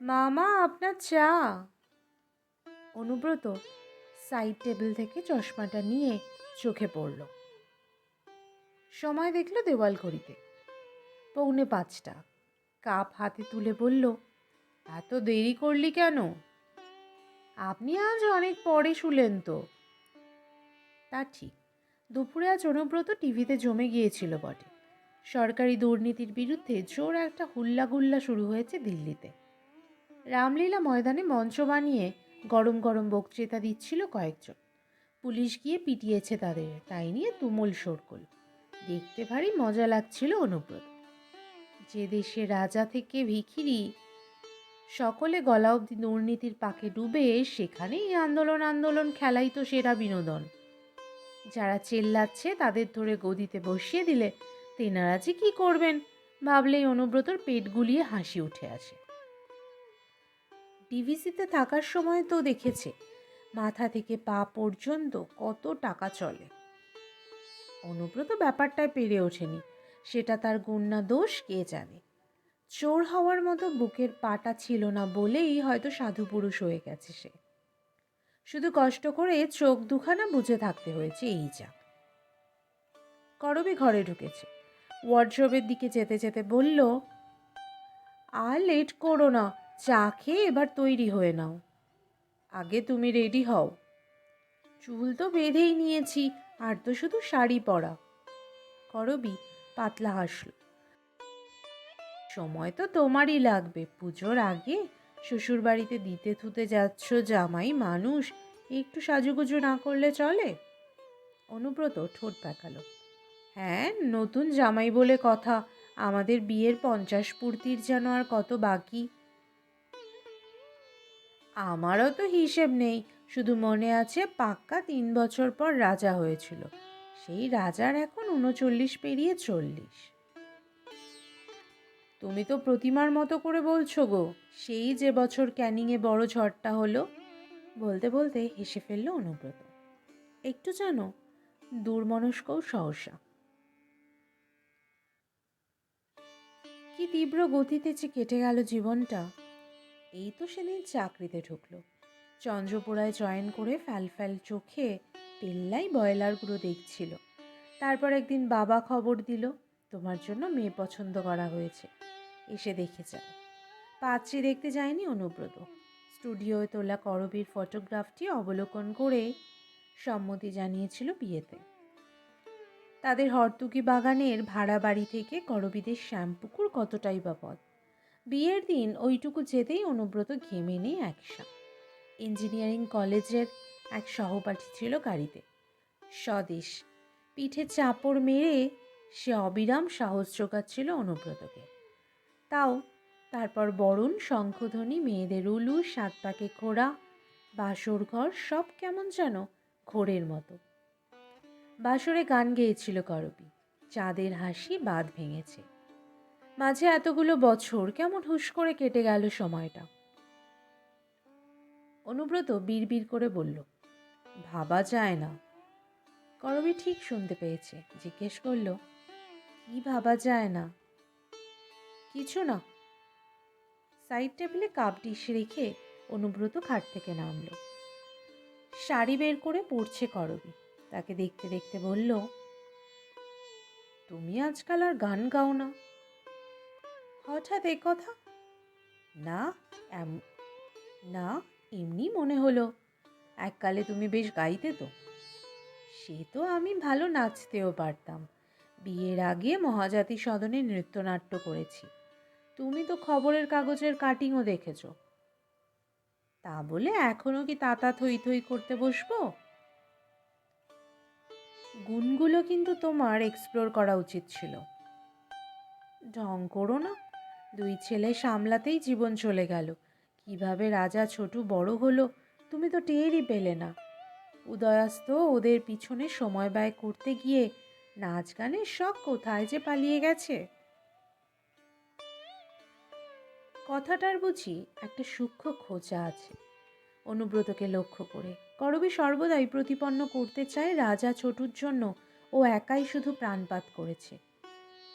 Speaker 1: মামা, আপনার চা। অনুব্রত সাইড টেবিল থেকে চশমাটা নিয়ে চোখে পড়ল। সময় দেখল দেওয়াল ঘড়িতে 4:45। কাপ হাতে তুলে বলল, এত দেরি করলি কেন? আপনি আজ অনেক পরে শুলেন তো। তা ঠিক, দুপুরে আজ অনুব্রত টিভিতে জমে গিয়েছিল বটে। সরকারি দুর্নীতির বিরুদ্ধে জোর একটা হুল্লাগুল্লা শুরু হয়েছে দিল্লিতে। রামলীলা ময়দানে মঞ্চ বানিয়ে গরম গরম বক্তৃতা দিচ্ছিল কয়েকজন। পুলিশ গিয়ে পিটিয়েছে তাদের, তাই নিয়ে তুমুল শোরগোল। দেখতে ভারী মজা লাগছিল অনুব্রত। যে দেশে রাজা থেকে ভিখিরি সকলে গলা অবধি দুর্নীতির পাকে ডুবে, সেখানেই আন্দোলন খেলাই তো সেরা বিনোদন। যারা চেল্লাচ্ছে তাদের ধরে গদিতে বসিয়ে দিলে তেনারা যে কি করবেন ভাবলেই অনুব্রতর পেট গুলিয়ে হাসি উঠে আসে। ডিভিসিতে থাকার সময় তো দেখেছে মাথা থেকে পা পর্যন্ত কত টাকা চলে। অনুব্রত ব্যাপারটায় পেরে ওঠেনি, সেটা তার গুণ না দোষ কে জানে। চোর হওয়ার মতো বুকের পাটা ছিল না বলেই হয়তো সাধু পুরুষ হয়ে গেছে সে। শুধু কষ্ট করে চোখ দুখানা বুঝে থাকতে হয়েছে, এই যা। করবী ঘরে ঢুকেছে। ওয়ার্ডরোবের দিকে যেতে যেতে বলল, আর লেট করো না, চা খেয়ে এবার তৈরি হয়ে নাও। আগে তুমি রেডি হও। চুল তো বেঁধেই নিয়েছি, আর তো শুধু শাড়ি পরা। করবী পাতলা হাসল। সময় তো তোমারই লাগবে, পুজোর আগে শ্বশুর বাড়িতে দিতে থুতে যাচ্ছ, জামাই মানুষ, একটু সাজুগুজু না করলে চলে? অনুব্রত ঠোঁট পাকালো। হ্যাঁ, নতুন জামাই বলে কথা, আমাদের বিয়ের 50 পূর্তির যেন আর কত বাকি। আমারও তো হিসেব নেই, শুধু মনে আছে পাক্কা 3 বছর পর রাজা হয়েছিল। সেই রাজার এখন 39 পেরিয়ে 40। তুমি তো প্রতিমার মতো করে বলছো গো, সেই যে বছর ক্যানিংয়ে বড় ঝড়টা হলো। বলতে বলতে হেসে ফেলল অনুব্রত, একটু জানো দুর্মনস্কও সহসা। কি তীব্র গতিতে যে কেটে গেল জীবনটা। এই তো সেদিন চাকরিতে ঢুকলো, চন্দ্রপুরায় জয়েন করে ফ্যাল চোখে পেল্লাই ব্রয়লারগুলো দেখছিল। তারপর একদিন বাবা খবর দিল, তোমার জন্য মেয়ে পছন্দ করা হয়েছে, এসে দেখে যাও। পাত্রী দেখতে যায়নি অনুব্রত, স্টুডিওয় তোলা করবীর ফটোগ্রাফটি অবলোকন করে সম্মতি জানিয়েছিল বিয়েতে। তাদের হরতুকি বাগানের ভাড়া বাড়ি থেকে করবীদের শ্যামপুকুর কতটাই বা পথ। বিয়ের দিন ওইটুকু যেতেই অনুব্রত ঘেমে নেই একসা। ইঞ্জিনিয়ারিং কলেজের এক সহপাঠী ছিল গাড়িতে, স্বদেশ। পিঠে চাপড় মেরে সে অবিরাম সাহস জোগাচ্ছিল অনুব্রতকে। তাও তারপর বরণ, শঙ্খধ্বনি, মেয়েদের উলু, 7 পাকে ঘোড়া, বাসর ঘর, সব কেমন যেন ঘোরের মতো। বাসরে গান গেয়েছিল করবী, চাঁদের হাসি বাঁধ ভেঙেছে। মাঝে এতগুলো বছর কেমন হুশ করে কেটে গেল সময়টা। অনুব্রত বিড়বিড় করে বলল, ভাবা যায় না। করবী ঠিক শুনতে পেয়েছে, জিজ্ঞেস করল, কি ভাবা যায় না? কিছু না। সাইড টেবিলে কাপ ডিশ রেখে অনুব্রত খাট থেকে নামল। শাড়ি বের করে পরছে করবী। তাকে দেখতে দেখতে বলল, তুমি আজকাল আর গান গাও না? হঠাৎ এ কথা? না, না, এমনি মনে হলো, এককালে তুমি বেশ গাইতে তো। সে তো আমি ভালো নাচতেও পারতাম, বিয়ের আগে মহাজাতি সদনে নৃত্যনাট্য করেছি। তুমি তো খবরের কাগজের কাটিংও দেখেছ। তা বলে এখনো কি তাতা থই থই করতে বসবো? গুণগুলো কিন্তু তোমার এক্সপ্লোর করা উচিত ছিল। ঢং করো না। 2 ছেলে সামলাতেই জীবন চলে গেল। কিভাবে রাজা ছোটু বড় হলো তুমি তো টেরই পেলে না। উদয়াস্ত ওদের পিছনে সময় ব্যয় করতে গিয়ে নাচ গানের শখ কোথায় যে পালিয়ে গেছে। কথাটার বুঝি একটা সূক্ষ্ম খোঁচা আছে। অনুব্রতকে লক্ষ্য করে করবী সর্বদাই প্রতিপন্ন করতে চায় রাজা ছোটুর জন্য ও একাই শুধু প্রাণপাত করেছে।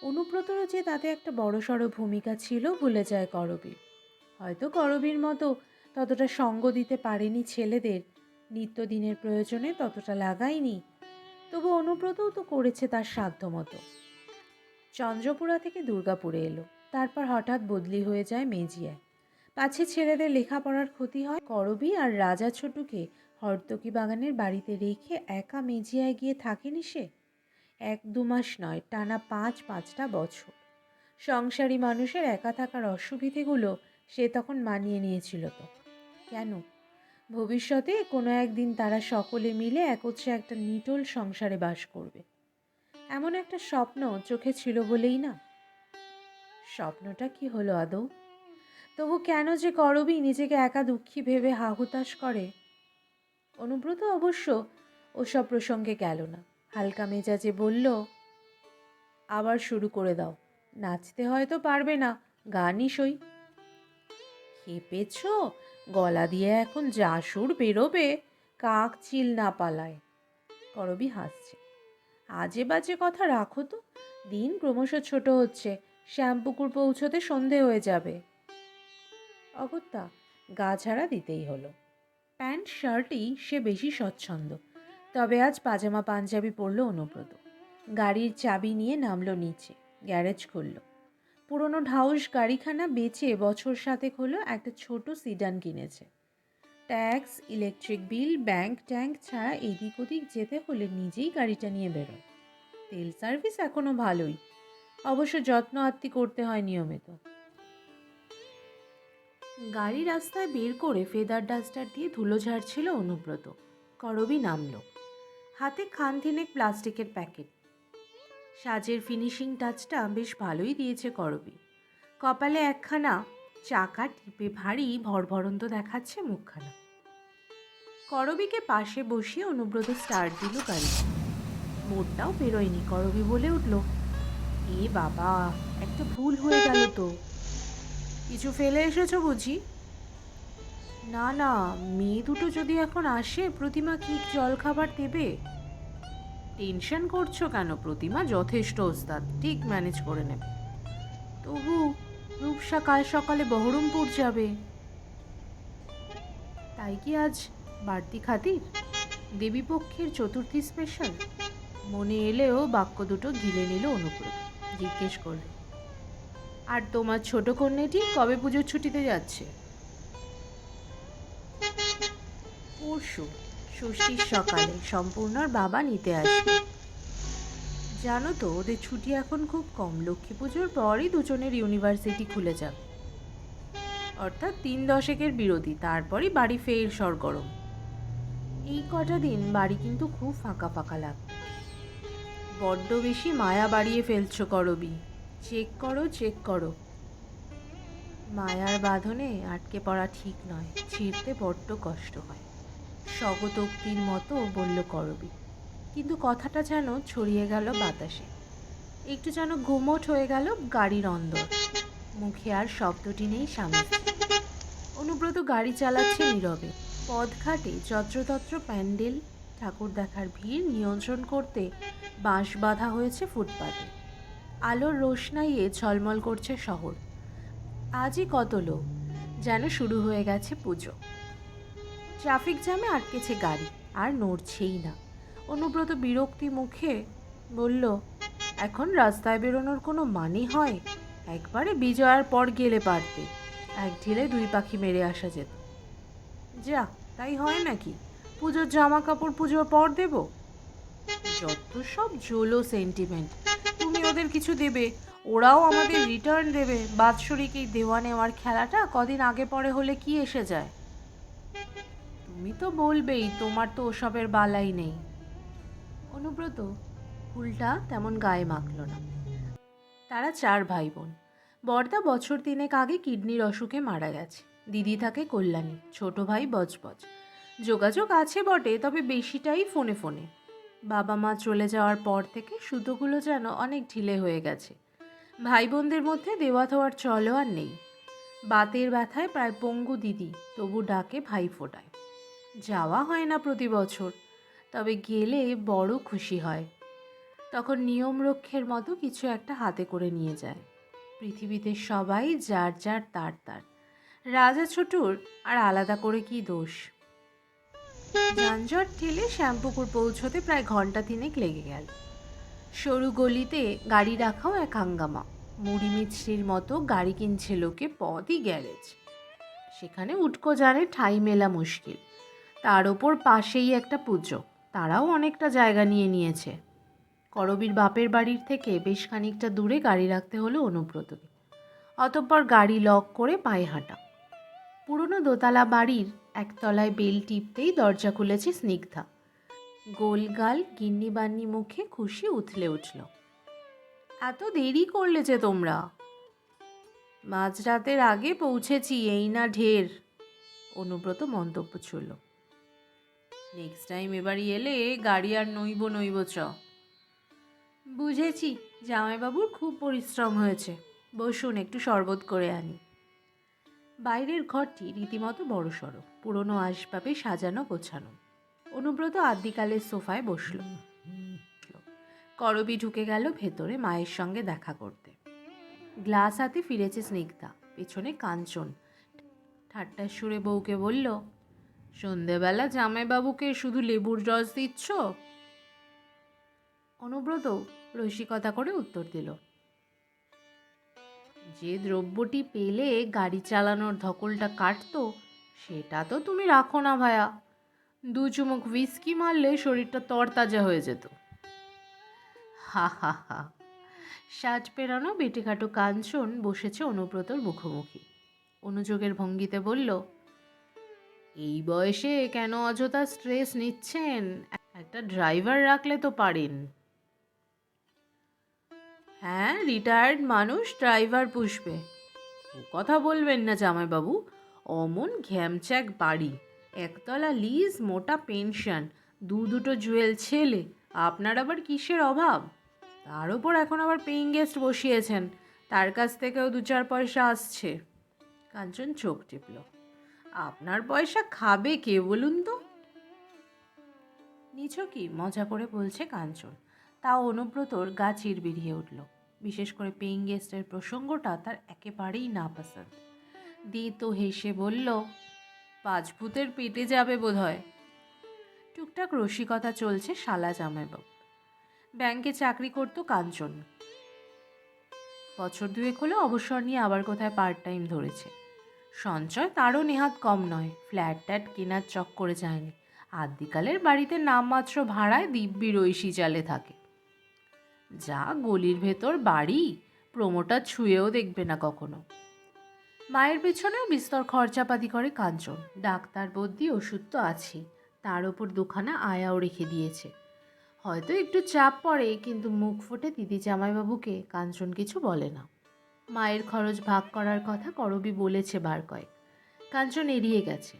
Speaker 1: অনুব্রতরও যে তাতে একটা বড়সড় ভূমিকা ছিল ভুলে যায় করবী। হয়তো করবীর মতো ততটা সঙ্গ দিতে পারেনি ছেলেদের, নিত্যদিনের প্রয়োজনে ততটা লাগায়নি, তবু অনুব্রতও তো করেছে তার সাধ্যমতো। চন্দ্রপুরা থেকে দুর্গাপুরে এলো, তারপর হঠাৎ বদলি হয়ে যায় মেজিয়ায়। পাছে ছেলেদের লেখাপড়ার ক্ষতি হয়। করবী আর রাজা ছোটুকে হর্তকি বাগানের বাড়িতে রেখে একা মেজিয়ায় গিয়ে থাকেনি সে। 1-2 মাস নয়, টানা 5-5টা বছর। সংসারী মানুষের একা থাকার অসুবিধেগুলো সে তখন মানিয়ে নিয়েছিল তো। কেন? ভবিষ্যতে কোনো একদিন তারা সকলে মিলে একত্রে একটা নিটোল সংসারে বাস করবে, এমন একটা স্বপ্ন চোখে ছিল বলেই না। স্বপ্নটা কি হলো আদৌ? তবু কেন যে করবী নিজেকে একা দুঃখী ভেবে হাহুতাশ করে? অনুব্রত অবশ্য ওসব প্রসঙ্গে গেল না। হালকা মেজাজে বলল, আবার শুরু করে দাও। নাচতে হয়তো পারবে না, গানই সই। খেপেছ? গলা দিয়ে এখন যা সুর বেরোবে, কাক চিল না পালায়। করবী হাসছে। আজে বাজে কথা রাখো তো। দিন ক্রমশ ছোট হচ্ছে, শ্যামপুকুর পৌঁছতে সন্ধে হয়ে যাবে। অগত্যা গা ঝাড়া দিতেই হলো। প্যান্ট শার্টই সে বেশি স্বচ্ছন্দ, তবে আজ পাজামা পাঞ্জাবি পরল অনুব্রত। গাড়ির চাবি নিয়ে নামলো নিচে, গ্যারেজ খুলল। পুরনো ঢাউস গাড়িখানা বেচে বছর 7 হলো একটা ছোট সিডান কিনেছে। Tax, electric bill, bank tank ছাড়া এদিক ওদিক যেতে হলে নিজেই গাড়িটা নিয়ে বেরোয়। তেল সার্ভিস এখনো ভালোই, অবশ্য যত্ন আত্তি করতে হয় নিয়মিত। গাড়ি রাস্তায় বের করে ফেদার ডাস্টার দিয়ে ধুলো ঝাড়ছিল অনুব্রত। করবী নামল। হাতে খানতিনেক প্লাস্টিকের প্যাকেট। সাজের ফিনিশিং টাচটা বেশ ভালোই দিয়েছে করবী। কপালে একখানা চাকা টিপে ভারী ভরভরন্ত দেখাচ্ছে মুখখানা। করবীকে পাশে বসিয়ে অনুব্রত স্টার্ট দিল গাড়ি। মোড়টাও বেরোয়নি। করবী বলে উঠল, এ বাবা, একটা ভুল হয়ে গেল তো। কিছু ফেলে এসেছো বুঝি? না না, মেয়ে দুটো যদি এখন আসে প্রতিমা কি জলখাবার দেবে? টেনশন করছো কেন? প্রতিমা যথেষ্ট ওস্তাদ, ঠিক ম্যানেজ করে নেবে। তবু রূপসা কাল সকালে বহরমপুর যাবে। তাই কি আজ বাড়তি খাতির? দেবীপক্ষের চতুর্থী স্পেশাল? মনে এলেও বাক্য দুটো গিলে নিল অনুব্রত। জিজ্ঞেস করল, আর তোমার ছোট কন্যাটি কবে পুজোর ছুটিতে যাচ্ছে? পরশু, ষষ্ঠীর সকালে সম্পূর্ণর বাবা নিতে আসবে। জানো তো ওদের ছুটি এখন খুব কম। লক্ষ্মী পুজোর পরই দুজনের ইউনিভার্সিটি খুলে যাবে, অর্থাৎ 3 দশকের বিরতি। তারপরই বাড়ি ফের সরগরম। এই কটা দিন বাড়ি কিন্তু খুব ফাঁকা ফাঁকা লাগবে। বড্ড বেশি মায়া বাড়িয়ে ফেলছো করবী। চেক করো, চেক করো। মায়ার বাঁধনে আটকে পড়া ঠিক নয়, ছিঁড়তে বড্ড কষ্ট হয়। স্বগতোক্তির মতো বলল করবী, কিন্তু কথাটা যেন ছড়িয়ে গেল বাতাসে। একটু যেন গুমোট হয়ে গেল গাড়ির অন্দর। মুখে আর শব্দটি নেই স্বামী। অনুব্রত গাড়ি চালাচ্ছে নীরবে। পথঘাটে যত্রতত্র প্যান্ডেল, ঠাকুর দেখার ভিড় নিয়ন্ত্রণ করতে বাঁশ বাঁধা হয়েছে ফুটপাতে। আলোর রোশনাইয়ে ঝলমল করছে শহর। আজই কত লোক, যেন শুরু হয়ে গেছে পুজো। ট্রাফিক জ্যামে আটকেছে গাড়ি, আর নড়ছেই না। অনুব্রত বিরক্তি মুখে বলল, এখন রাস্তায় বেরোনোর কোনো মানে হয়? একবারে বিজয়ার পর গেলে পারতে, 1 ঢিলে 2 পাখি মেরে আসা যেত। যা, তাই হয় নাকি? পুজোর জামা কাপড় পুজোর পর দেব? যত সব জোলো সেন্টিমেন্ট। ওদের কিছু দেবে, ওরাও আমাদের রিটার্ন দেবে। বাৎসরিক এই দেওয়া নেওয়ার খেলাটা কদিন আগে পরে হলে কি এসে যায়? তুমি তো বলবেই, তোমার তো ওসবের বালাই নেই। অনুব্রত ফুলটা তেমন গায়ে মাখল না। তারা 4 ভাই বোন। বড়দা বছর 3 আগে কিডনির অসুখে মারা গেছে। দিদি থাকে কল্যাণী, ছোট ভাই বজবজ। যোগাযোগ আছে বটে, তবে বেশিটাই ফোনে ফোনে। বাবা মা চলে যাওয়ার পর থেকে সুতোগুলো যেন অনেক ঢিলে হয়ে গেছে। ভাই বোনদের মধ্যে দেওয়া থোয়ার চলও আর নেই। বাতের ব্যথায় প্রায় পঙ্গু দিদি, তবু ডাকে ভাই ফোটায়। যাওয়া হয় না প্রতি বছর, তবে গেলে বড় খুশি হয়। তখন নিয়ম রক্ষের মতো কিছু একটা হাতে করে নিয়ে যায়। পৃথিবীতে সবাই যার যার তার তার। রাজা ছোটুর আর আলাদা করে কি দোষ? যানজট ঠেলে শ্যামপুকুর পৌঁছতে প্রায় ঘন্টা 3 লেগে গেল। সরু গলিতে গাড়ি রাখাও এক হাঙ্গামা। মুড়ি মিছরির মতো গাড়ি কিনছে লোকে, পদই গ্যারেজ। সেখানে উটকো জানে ঠাঁই মেলা মুশকিল। তার ওপর পাশেই একটা পুজো, তারাও অনেকটা জায়গা নিয়ে নিয়েছে। করবীর বাপের বাড়ির থেকে বেশ খানিকটা দূরে গাড়ি রাখতে হলো অনুব্রতকে। অতঃপর গাড়ি লক করে পায়ে হাঁটা। পুরনো দোতলা বাড়ির একতলায় বেল টিপতেই দরজা খুলেছে স্নিগ্ধা। গোলগাল গিন্নিবান্নি মুখে খুশি উথলে উঠল। এত দেরি করলে যে তোমরা? মাঝরাতের আগে পৌঁছেছি, এই না ঢের। অনুব্রত মন্তব্য ছুড়ল। নেক্সট টাইম এবারই এলে গাড়ি আর নইব চ। বুঝেছি, জামাইবাবুর খুব পরিশ্রম হয়েছে। বসুন, একটু শরবত করে আনি। বাইরের ঘরটি রীতিমতো বড়সড়, পুরনো আসবাবে সাজানো গোছানো। অনুব্রত আদ্যিকালের সোফায় বসল। করবী ঢুকে গেল ভেতরে মায়ের সঙ্গে দেখা করতে। গ্লাস হাতে ফিরেছে স্নিগ্ধা, পেছনে কাঞ্চন। ঠাট্টার সুরে বউকে বলল, সন্ধেবেলা জামাইবাবুকে শুধু লেবুর রস দিচ্ছ? অনুব্রত রসিকতা করে উত্তর দিল, যে দ্রব্যটি পেলে গাড়ি চালানোর ধকলটা কাটতো, সেটা তো তুমি রাখো না ভায়া। 2 চুমুক হুইস্কি মারলে শরীরটা তরতাজা হয়ে যেত। হা হা হা। 60 পেরানো বেটেখাটো কাঞ্চন বসেছে অনুব্রতর মুখোমুখি। অনুযোগের ভঙ্গিতে বলল, এই বয়সে কেন অযথা স্ট্রেস নিচ্ছেন? একটা ড্রাইভার রাখলে তো পারেন। হ্যাঁ, রিটায়ার্ড মানুষ ড্রাইভার পুষবে। ও কথা বলবেন না জামাইবাবু। অমন ঘ্যামচ্যাক বাড়ি, একতলা লিজ, মোটা পেনশন, দুটো জুয়েল ছেলে, আপনার আবার কিসের অভাব? তার ওপর এখন আবার পেইং গেস্ট বসিয়েছেন, তার কাছ থেকেও 2-4 পয়সা আসছে। কাঞ্চন চোখ টিপল। আপনার পয়সা খাবে কে বলুন তো? নিছো কি, মজা করে বলছে কাঞ্চন। তাও অনুব্রতর গা চিরবিরিয়ে উঠল। বিশেষ করে পেইং গেস্টের প্রসঙ্গটা তার একেবারেই নাপসন্দ। দি তো হেসে বলল, 5 ভূতের পেটে যাবে বোধহয়। টুকটাক রসিকতা চলছে শালা জামাইবাবু। ব্যাংকে চাকরি করতো কাঞ্চন। বছর 2 হলো অবসর নিয়ে আবার কোথায় পার্ট টাইম ধরেছে। সঞ্চয় তারও নেহাত কম নয়। ফ্ল্যাট ট্যাট কেনার চক্করে যায়নি। আদ্যিকালের বাড়িতে নামমাত্র ভাড়ায় দিব্যি রইসি চালে থাকে। যা গলির ভেতর বাড়ি, প্রমোটার ছুঁয়েও দেখবে না কখনো। মায়ের পেছনেও বিস্তর খরচাপাতি করে কাঞ্চন। ডাক্তার বদ্যি ওষুধ তো আছেই, তার ওপর 2খানা আয়াও রেখে দিয়েছে। হয়তো একটু চাপ পড়ে, কিন্তু মুখ ফুটে দিদি জামাইবাবুকে কাঞ্চন কিছু বলে না। মায়ের খরচ ভাগ করার কথা করবী বলেছে বার কয়েক, কাঞ্চন এড়িয়ে গেছে।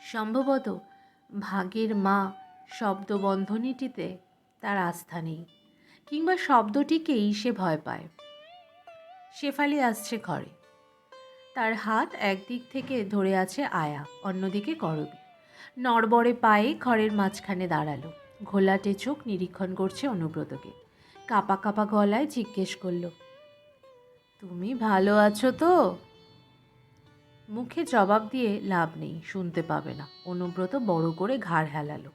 Speaker 1: সম্ভবত ভাগের মা শব্দবন্ধনীটিতে তার আস্থা নেই, কিংবা শব্দটিকেই সে ভয় পায়। শেফালি আসছে ঘরে। তার হাত একদিক থেকে ধরে আছে আয়া, অন্যদিকে করবী। নড়বড়ে পায়ে ঘরের মাঝখানে দাঁড়ালো। ঘোলাটে চোখ নিরীক্ষণ করছে অনুব্রতকে। কাঁপা কাঁপা গলায় জিজ্ঞেস করল, তুমি ভালো আছো তো? মুখে জবাব দিয়ে লাভ নেই, শুনতে পাবে না। অনুব্রত বড় করে ঘাড় হেলালো।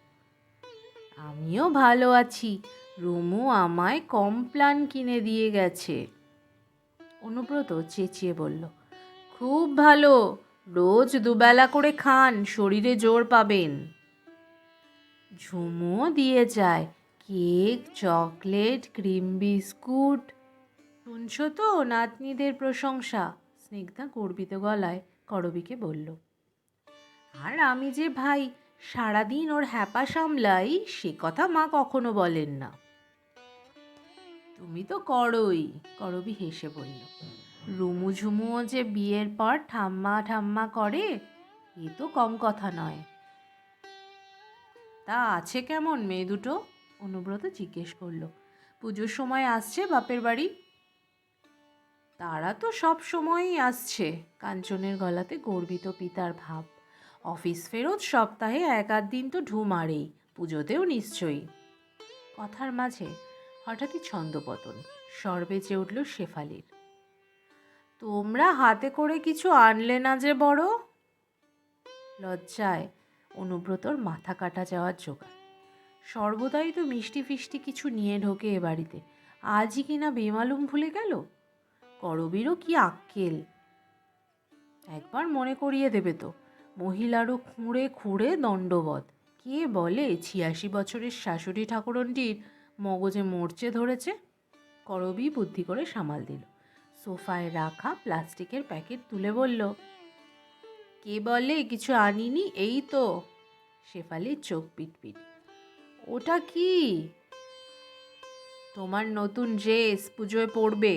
Speaker 1: আমিও ভালো আছি, রুমু আমায় কমপ্লান কিনে দিয়ে গেছে। অনুব্রত চেঁচিয়ে বলল, খুব ভালো, রোজ 2 বেলা করে খান, শরীরে জোর পাবেন। ঝুমুও দিয়ে যায়, কেক, চকলেট, ক্রিম বিস্কুট। শুনছো তো নাতনিদের প্রশংসা? স্নিগ্ধা গর্বিত গলায় করবীকে বলল। আর আমি যে ভাই সারাদিন ওর হ্যাপা সামলাই, সে কথা মা কখনো বলেন না। তুমি তো করোই, করবী হেসে বলল। রুমু ঝুমুও যে বিয়ের পর ঠাম্মা ঠাম্মা করে, এ তো কম কথা নয়। তা আছে কেমন মেয়ে দুটো? অনুব্রত জিজ্ঞেস করল। পুজোর সময় আসছে বাপের বাড়ি? তারা তো সব সময়ই আসছে। কাঞ্চনের গলাতে গর্বিত পিতার ভাব। অফিস ফেরত সপ্তাহে এক আধ দিন তো ঢু মারেই, পুজোতেও নিশ্চয়ই। কথার মাঝে হঠাৎই ছন্দপতন, স্বর বেজে উঠল শেফালির। তোমরা হাতে করে কিছু আনলে না যে বড়? লজ্জায় অনুব্রতর মাথা কাটা যাওয়ার জোগাড়। সর্বদাই তো মিষ্টি ফিষ্টি কিছু নিয়ে ঢোকে এ বাড়িতে, আজই কিনা বেমালুম ভুলে গেল। করবীরও কি আক্কেল! একবার মনে করিয়ে দেবে তো, মহিলারও খুঁড়ে খুঁড়ে দণ্ডবধ। কে বলে ৮৬ বছরের শাশুড়ি ঠাকুরনটির মগজে মরচে ধরেছে? করবী বুদ্ধি করে সামাল দিল। সোফায় রাখা প্লাস্টিকের প্যাকেট তুলে বলল, কে বলে কিছু আনিনি? এই তো। শেফালির চোখ পিটপিট। ওটা কি? তোমার নতুন ড্রেস, পুজোয় পরবে।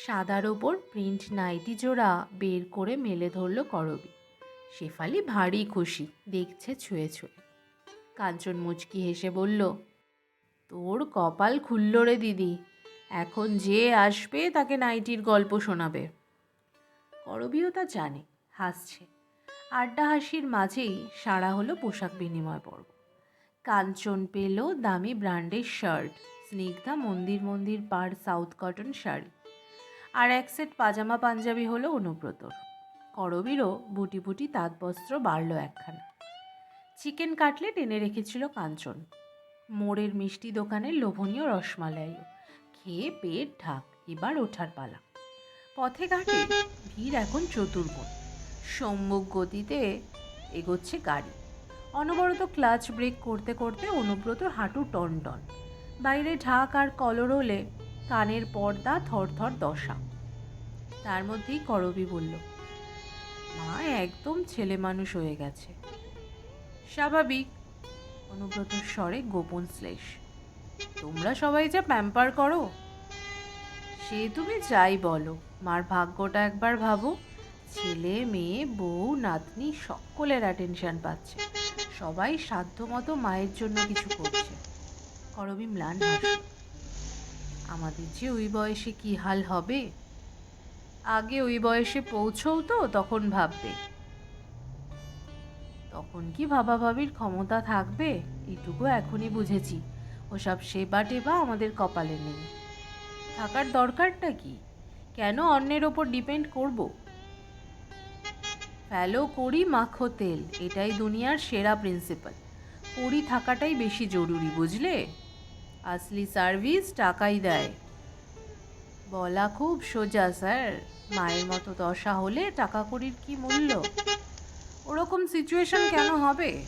Speaker 1: সাদার ওপর প্রিন্ট নাইটি জোড়া বের করে মেলে ধরল করবী। শেফালি ভারী খুশি, দেখছে ছুঁয়ে ছুঁয়ে। কাঞ্চন মুচকি হেসে বলল, তোর কপাল খুলল রে দিদি, এখন যে আসবে তাকে নাইটির গল্প শোনাবে। করবীও তা জানে, হাসছে। আড্ডা হাসির মাঝেই সারা হলো পোশাক বিনিময় পর্ব। কাঞ্চন পেল দামি ব্র্যান্ডের শার্ট, স্নিগ্ধা মন্দির মন্দির পার সাউথ কটন শাড়ি, আর এক সেট পাজামা পাঞ্জাবি হলো অনুব্রতর। করবীরও বুটি বুটি তাঁতবস্ত্র বাড়ল একখানা। চিকেন কাটলেট এনে রেখেছিল কাঞ্চন। মোড়ের মিষ্টি দোকানের লোভনীয় রসমালাইও। খেয়ে পেট ঢাক, এবার ওঠার পালা। পথে ঘাটে ভিড় এখন চতুর্গুণ। সম্মুখ গতিতে এগোচ্ছে গাড়ি। অনবরত ক্লাচ ব্রেক করতে করতে অনুব্রতর হাঁটু টনটন। বাইরে ঢাক আর কলরোলে কানের পর্দা থরথর দশা। তার মধ্যেই করবী বলল, মা একদম ছেলে মানুষ হয়ে গেছে। স্বাভাবিক। অনুব্রতর স্বরে গোপন শ্লেষ। তোমরা সবাই যা প্যাম্পার করো। সে তুমি যাই বলো, মার ভাগ্যটা একবার ভাবো। ছেলে মেয়ে বউ নাতনি সকলের অ্যাটেনশন পাচ্ছে, সবাই সাধ্যমতো মায়ের জন্য কিছু করছে। করবী ম্লান হাসল। আমাদের যে ওই বয়সে কি হাল হবে? আগে ওই বয়সে পৌঁছও তো, তখন ভাববে। তখন কি ভাবাভাবির ক্ষমতা থাকবে? এটুকু এখনই বুঝেছি, ওসব সেবা টেবা আমাদের কপালে নেই। থাকার দরকারটা কি? কেন অন্যের ওপর ডিপেন্ড করব? ফেলো করি মাখো তেল, এটাই দুনিয়ার সেরা প্রিন্সিপাল। করি থাকাটাই বেশি জরুরি, বুঝলে? আসলি সার্ভিস টাকাই দেয়। বলা খুব সোজা স্যার, মায়ের মতো দশা হলে টাকা কড়ির কি মূল্য? ওরকম সিচুয়েশন কেন হবে?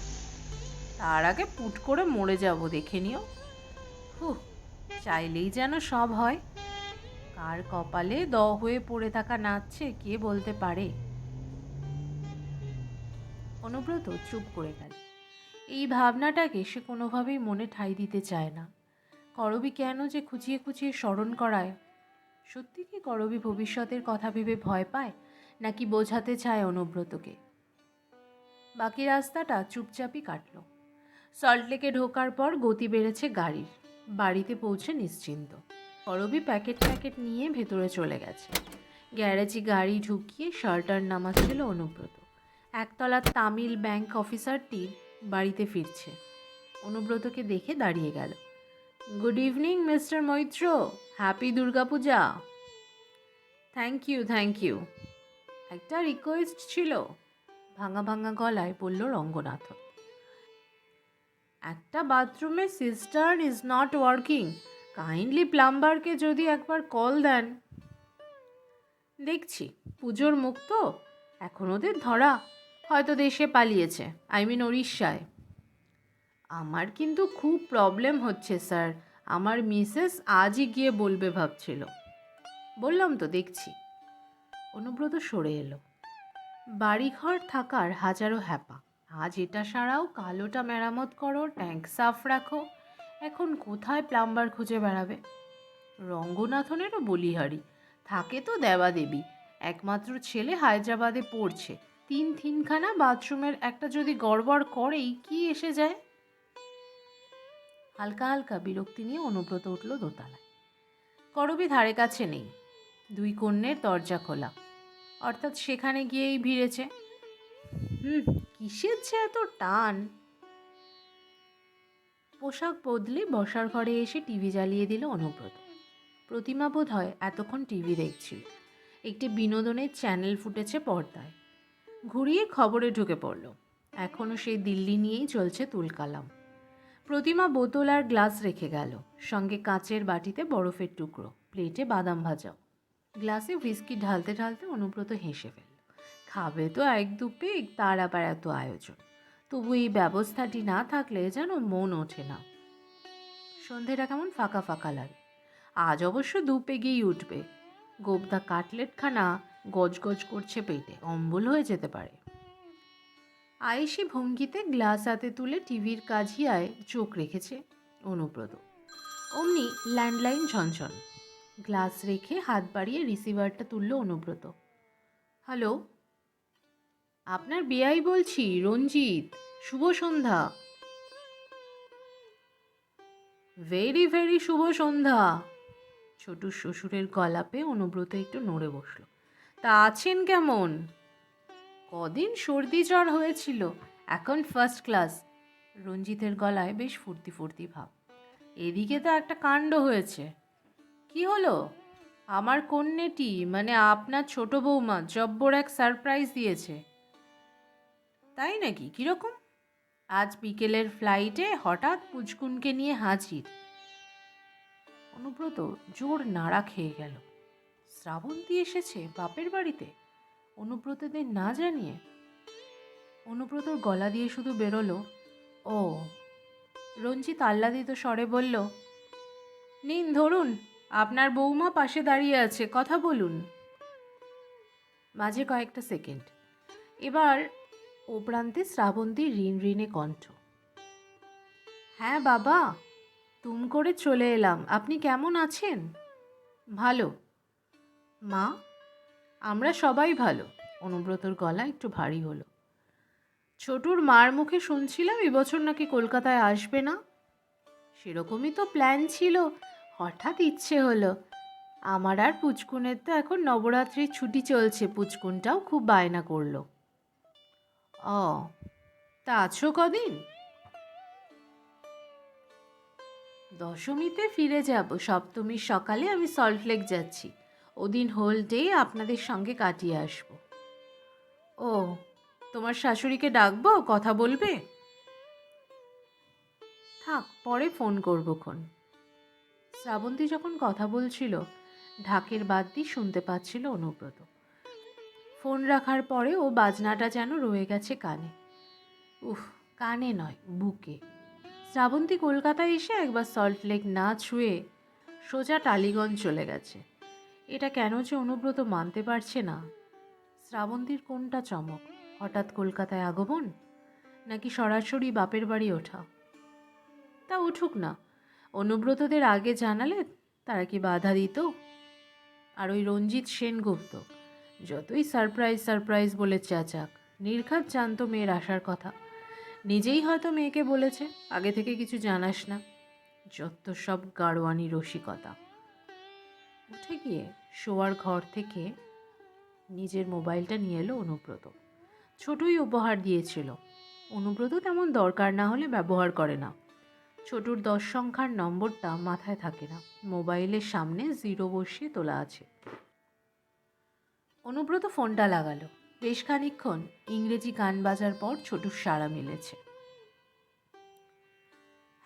Speaker 1: তার আগে পুট করে মরে যাব, দেখে নিও। হুহ, চাইলেই যেন সব হয়। কার কপালে দ হয়ে পড়ে থাকা নাচছে কে বলতে পারে? অনুব্রত চুপ করে গেল। এই ভাবনাটাকে সে কোনোভাবেই মনে ঠাঁই দিতে চায় না। করবী কেন যে খুঁচিয়ে খুঁচিয়ে স্মরণ করায়। সত্যি কি করবী ভবিষ্যতের কথা ভেবে ভয় পায়, নাকি বোঝাতে চায় অনুব্রতকে? বাকি রাস্তাটা চুপচাপই কাটল। সল্টলেকে ঢোকার পর গতি বেড়েছে গাড়ির। বাড়িতে পৌঁছে নিশ্চিন্ত। করবী প্যাকেট প্যাকেট নিয়ে ভেতরে চলে গেছে। গ্যারেজে গাড়ি ঢুকিয়ে শার্টার নামাচ্ছিল অনুব্রত। একতলার তামিল ব্যাংক অফিসারটি বাড়িতে ফিরছে। অনুব্রতকে দেখে দাঁড়িয়ে গেল। Good evening mister Moitra, happy Durga Puja. Thank you thank you. একটা রিকোয়েস্ট ছিল, ভাঙা ভাঙা গলায় বলল রঙ্গনাথ। একটা বাথরুমে cistern is not working, kindly প্লাম্বারকে যদি একবার কল দেন। দেখছি, পুজোর মুখ তো, এখন ওদের ধরা, হয়তো দেশে পালিয়েছে, আই মিন উড়িষ্যায়। আমার কিন্তু খুব প্রবলেম হচ্ছে স্যার, আমার মিসেস আজই গিয়ে বলবে ভাবছিল। বললাম তো দেখছি। অনুব্রত সরে এলো। বাড়িঘর থাকার হাজারো হ্যাপা, আজ এটা সারাও, কাল ওটা মেরামত করো, ট্যাঙ্ক সাফ রাখো, এখন কোথায় প্লাম্বার খুঁজে বেড়াবে? রঙ্গনাথনেরও বলিহারি, থাকে তো দেবাদেবী, একমাত্র ছেলে হায়দ্রাবাদে পড়ছে, তিনখানা বাথরুমের একটা যদি গড়বড় করেই কি এসে যায়। হালকা হালকা বিরক্তি নিয়ে অনুব্রত উঠল দোতলায়। করবী ধারে কাছে নেই, দুই কন্যের দরজা খোলা, অর্থাৎ সেখানে গিয়েই ভিড়েছে। কিসের যে এত টান? পোশাক বদলে বসার ঘরে এসে টিভি জ্বালিয়ে দিল অনুব্রত। প্রতিমা বোধ হয় এতক্ষণ টিভি দেখছিল। একটি বিনোদনের চ্যানেল ফুটেছে পর্দায়। ঘুরিয়ে খবরে ঢুকে পড়ল। এখনও সেই দিল্লি নিয়েই চলছে তুলকালাম। প্রতিমা বোতল আর গ্লাস রেখে গেল, সঙ্গে কাঁচের বাটিতে বরফের টুকরো, প্লেটে বাদাম ভাজাও। গ্লাসে হুইস্কি ঢালতে ঢালতে অনুব্রত হেসে ফেলল। খাবে তো এক দু পেগ, তার আবার এত আয়োজন। তবু এই ব্যবস্থাটি না থাকলে যেন মন ওঠে না। সন্ধেটা কেমন ফাঁকা ফাঁকা লাগে। আজ অবশ্য দু পেগেই উঠবে। গোবদা কাটলেটখানা গজগজ করছে পেটে, অম্বল হয়ে যেতে পারে। আয়েসি ভঙ্গিতে গ্লাস হাতে তুলে টিভির কাজিয়ায় চোখ রেখেছে অনুব্রত। অমনি ল্যান্ডলাইন ঝনঝন। গ্লাস রেখে হাত বাড়িয়ে রিসিভারটা তুলল অনুব্রত। হ্যালো, আপনার বেয়াই বলছি, রঞ্জিত। শুভ সন্ধ্যা। ভেরি ভেরি শুভ সন্ধ্যা। ছোটুর শ্বশুরের গলা পেয়ে অনুব্রত একটু নড়ে বসল। তা আছেন কেমন? কদিন সর্দি জ্বর হয়েছিল, এখন ফার্স্ট ক্লাস। রঞ্জিতের গলায় বেশ ফুর্তি ফুর্তি ভাব। এদিকে তো একটা কাণ্ড হয়েছে। কি হলো? আমার কন্যেটি, মানে আপনার ছোট বৌমা, জব্বর এক সারপ্রাইজ দিয়েছে। তাই নাকি? কীরকম? আজ বিকেলের ফ্লাইটে হঠাৎ পুচকুনকে নিয়ে হাজির। অনুব্রত জোর নাড়া খেয়ে গেল। শ্রাবন্তী এসেছে বাপের বাড়িতে অনুব্রতদের না জানিয়ে? অনুব্রতর গলা দিয়ে শুধু বেরোলো, ও। রঞ্জিত আহ্লাদিত স্বরে বলল, নিন ধরুন, আপনার বৌমা পাশে দাঁড়িয়ে আছে, কথা বলুন। মাঝে কয়েকটা সেকেন্ড। এবার ও প্রান্তে শ্রাবন্তীর ঋণ ঋণে কণ্ঠ। হ্যাঁ বাবা, তুম করে চলে এলাম। আপনি কেমন আছেন? ভালো মা, আমরা সবাই ভালো। অনুব্রতর গলা একটু ভারী হলো। ছোটুর মার মুখে শুনছিলাম এবছর নাকি কলকাতায় আসবে না। সেরকমই তো প্ল্যান ছিল, হঠাৎ ইচ্ছে হলো। আমার আর পুচকুনের তো এখন নবরাত্রির ছুটি চলছে, পুচকুনটাও খুব বায়না করলো। ও, তা আছো কদিন? দশমীতে ফিরে যাব, সপ্তমীর সকালে আমি সল্টলেক যাচ্ছি। ওদিন হোল ডে আপনাদের সঙ্গে কাটিয়ে আসব। ও, তোমার শাশুড়িকে ডাকবো, কথা বলবে? থাক, পরে ফোন করবক্ষণ। শ্রাবন্তী যখন কথা বলছিল ঢাকের বাদ দিয়ে শুনতে পাচ্ছিল অনুব্রত। ফোন রাখার পরে ও বাজনাটা যেন রয়ে গেছে কানে। কানে নয়, বুকে। শ্রাবন্তী কলকাতায় এসে একবার সল্টলেক না ছুঁয়ে সোজা টালিগঞ্জ চলে গেছে। এটা কেন যে অনুব্রত মানতে পারছে না। শ্রাবন্তীর কোনটা চমক? হঠাৎ কলকাতায় আগমন, নাকি সরাসরি বাপের বাড়ি ওঠা? তা উঠুক না, অনুব্রতদের আগে জানালে তারা কি বাধা দিত? আর ওই রঞ্জিত সেনগুপ্ত যতই সারপ্রাইজ সারপ্রাইজ বলে চেঁচাক, নির্ঘাত জানতো মেয়ের আসার কথা। নিজেই হয়তো মেয়েকে বলেছে, আগে থেকে কিছু জানাস না। যত সব গাড়োয়ানি রসিকতা। উঠে গিয়ে শোয়ার ঘর থেকে নিজের মোবাইলটা নিয়ে এলো অনুব্রত। ছোটুই উপহার দিয়েছিল। অনুব্রত তেমন দরকার না হলে ব্যবহার করে না। ছোটুর 10 সংখ্যার নম্বরটা মাথায় থাকে না, মোবাইলের সামনে 0 বসিয়ে তোলা আছে। অনুব্রত ফোনটা লাগালো। বেশ খানিকক্ষণ ইংরেজি গান বাজার পর ছোটুর সাড়া মিলেছে।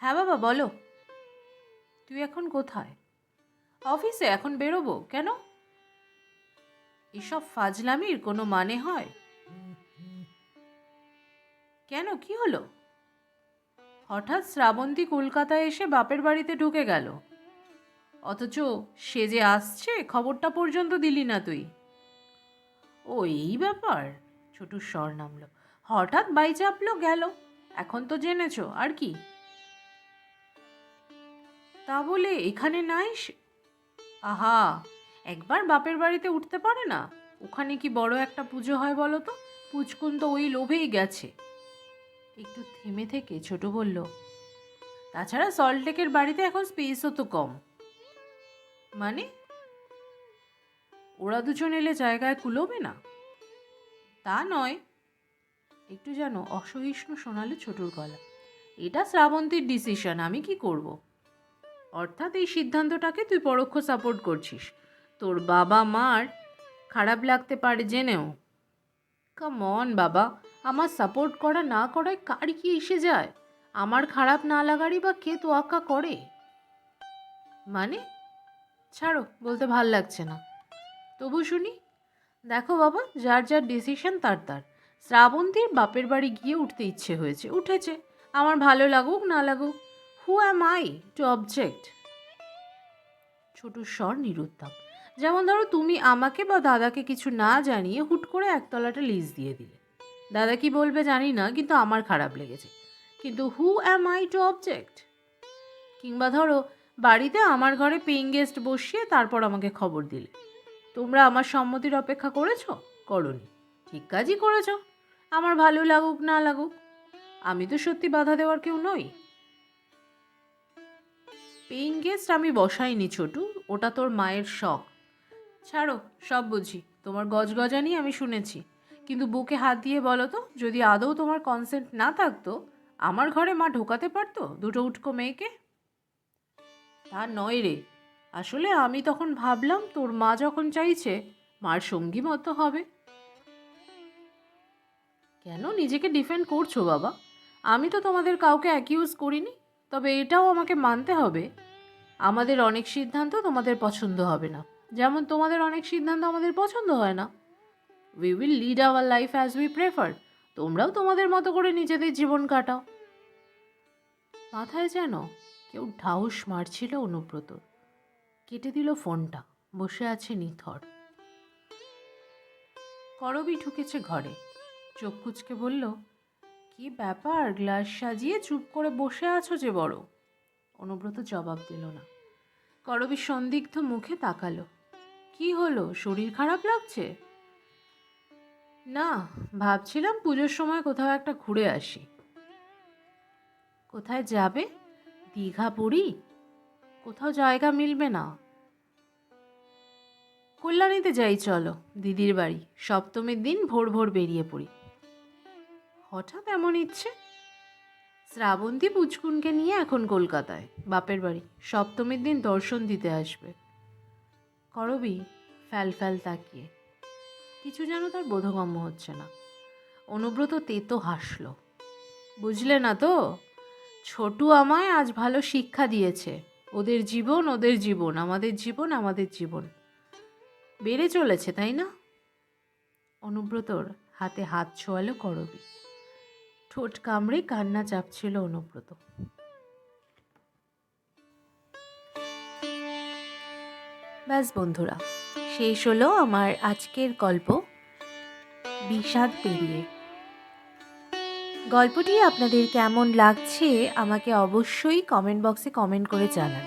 Speaker 1: হ্যাঁ বাবা বলো। তুই এখন কোথায়? অফিসে, এখন বেরোবো। কেন? এসব ফাজলামির কোনো মানে হয়? কেন, কি হলো? হঠাৎ শ্রাবন্তী কলকাতায় এসে বাপের বাড়িতে ঢুকে গেল, অথচ সে যে আসছে খবরটা পর্যন্ত দিলি না তুই। ও এই ব্যাপার, ছোটুর স্বর নামলো। হঠাৎ বাই চাপলো গেল, এখন তো জেনেছো আর কি। তা বলে এখানে নাই আহা, একবার বাপের বাড়িতে উঠতে পারে না? ওখানে কি বড় একটা পুজো হয় বলো তো? পুচকুন তো ওই লোভেই গেছে। একটু থেমে থেকে ছোট বলল, তাছাড়া সল্টলেকের বাড়িতে এখন স্পেসও তো কম। মানে? ওরা দুজন এলে জায়গায় কুলোবে না? তা নয়, একটু যেন অসহিষ্ণু শোনালে ছোটুর গলা। এটা শ্রাবন্তীর ডিসিশন, আমি কি করব? অর্থাৎ এই সিদ্ধান্তটাকে তুই পরোক্ষ সাপোর্ট করছিস? তোর বাবা মার খারাপ লাগতে পারে জেনেও। কাম অন বাবা, আমার সাপোর্ট করা না করায় কার কি এসে যায়? আমার খারাপ না লাগারই বা কে তোয়াক্কা করে? মানে? ছাড়ো, বলতে ভাল লাগছে না। তবু শুনি। দেখো বাবা, যার যার ডিসিশন তার তার। শ্রাবন্তীর বাপের বাড়ি গিয়ে উঠতে ইচ্ছে হয়েছে, উঠেছে। আমার ভালো লাগুক না লাগুক, হু অ্যাম আই টু অবজেক্ট? ছোটুর স্বর নিরুত্তাপ। যেমন ধরো তুমি আমাকে বা দাদাকে কিছু না জানিয়ে হুট করে একতলাটা লিজ দিয়ে দিলে। দাদা কি বলবে জানি না, কিন্তু আমার খারাপ লেগেছে। কিন্তু হু অ্যাম আই টু অবজেক্ট? কিংবা ধরো বাড়িতে আমার ঘরে পেইং গেস্ট বসিয়ে তারপর আমাকে খবর দিলে। তোমরা আমার সম্মতির অপেক্ষা করেছো? করনি। ঠিক কাজই করেছো। আমার ভালো লাগুক না লাগুক, আমি তো সত্যি বাধা দেওয়ার কেউ নই। পেইং গেস্ট আমি বসাইনি ছোটু, ওটা তোর মায়ের শখ। ছাড়ো, সব বুঝি, তোমার গজগজানি আমি শুনেছি। কিন্তু বুকে হাত দিয়ে বলো তো, যদি আদৌ তোমার কনসেন্ট না থাকতো, আমার ঘরে মা ঢোকাতে পারতো দুটো উটকো মেয়েকে? তা নয় রে, আসলে আমি তখন ভাবলাম তোর মা যখন চাইছে, মার সঙ্গী মতো হবে। কেন নিজেকে ডিফেন্ড করছো বাবা? আমি তো তোমাদের কাউকে অ্যাকিউজ করিনি। তবে এটাও আমাকে মানতে হবে, আমাদের অনেক সিদ্ধান্ত তোমাদের পছন্দ হবে না, যেমন তোমাদের অনেক সিদ্ধান্ত আমাদের পছন্দ হয় না। We will lead our life as we prefer. তোমরাও তোমাদের মতো করে নিজেদের জীবন কাটাও। মাথায় যেন কেউ ঢাউস মারছিল অনুব্রত। কেটে দিল ফোনটা, বসে আছে নিথর। করবি ঢুকেছে ঘরে, চোখ কুচকে বলল, কি ব্যাপার, গ্লাস সাজিয়ে চুপ করে বসে আছো যে বড়? অনুব্রত জবাব দিল না। করবি সন্দিগ্ধ মুখে তাকালো। কি হলো, শরীর খারাপ লাগছে? না, ভাবছিলাম পুজোর সময় কোথাও একটা ঘুরে আসি। কোথায় যাবে? দীঘা, পুরী? কোথাও জায়গা মিলবে না? কল্যাণীতে যাই চলো, দিদির বাড়ি। সপ্তমীর দিন ভোর ভোর বেরিয়ে পড়ি। হঠাৎ এমন ইচ্ছে? শ্রাবন্তী পুচকুনকে নিয়ে এখন কলকাতায়, বাপের বাড়ি। সপ্তমীর দিন দর্শন দিতে আসবে। করবি ফ্যাল ফ্যাল তাকিয়ে, কিছু যেন তার বোধগম্য হচ্ছে না। অনুব্রত তেতো হাসল। বুঝলে না তো, ছোটু আমায় আজ ভালো শিক্ষা দিয়েছে। ওদের জীবন ওদের জীবন, আমাদের জীবন আমাদের জীবন। বেড়ে চলেছে, তাই না? অনুব্রতর হাতে হাত ছোঁয়ালো করবি। ঠোঁট কামড়ে কান্না চাপছিল অনুব্রত। ব্যাস বন্ধুরা, শেষ হলো আমার আজকের গল্প বিষাদ পেরিয়ে। গল্পটি আপনাদের কেমন লাগছে আমাকে অবশ্যই কমেন্ট বক্সে কমেন্ট করে জানান।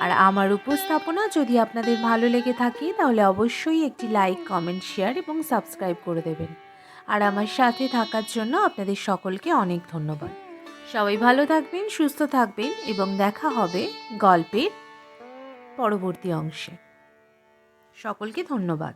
Speaker 1: আর আমার উপস্থাপনা যদি আপনাদের ভালো লেগে থাকে তাহলে অবশ্যই একটি লাইক, কমেন্ট, শেয়ার এবং সাবস্ক্রাইব করে দেবেন। আর আমার সাথে থাকার জন্য আপনাদের সকলকে অনেক ধন্যবাদ। সবাই ভালো থাকবেন, সুস্থ থাকবেন এবং দেখা হবে গল্পের পরবর্তী অংশে। সকলকে ধন্যবাদ।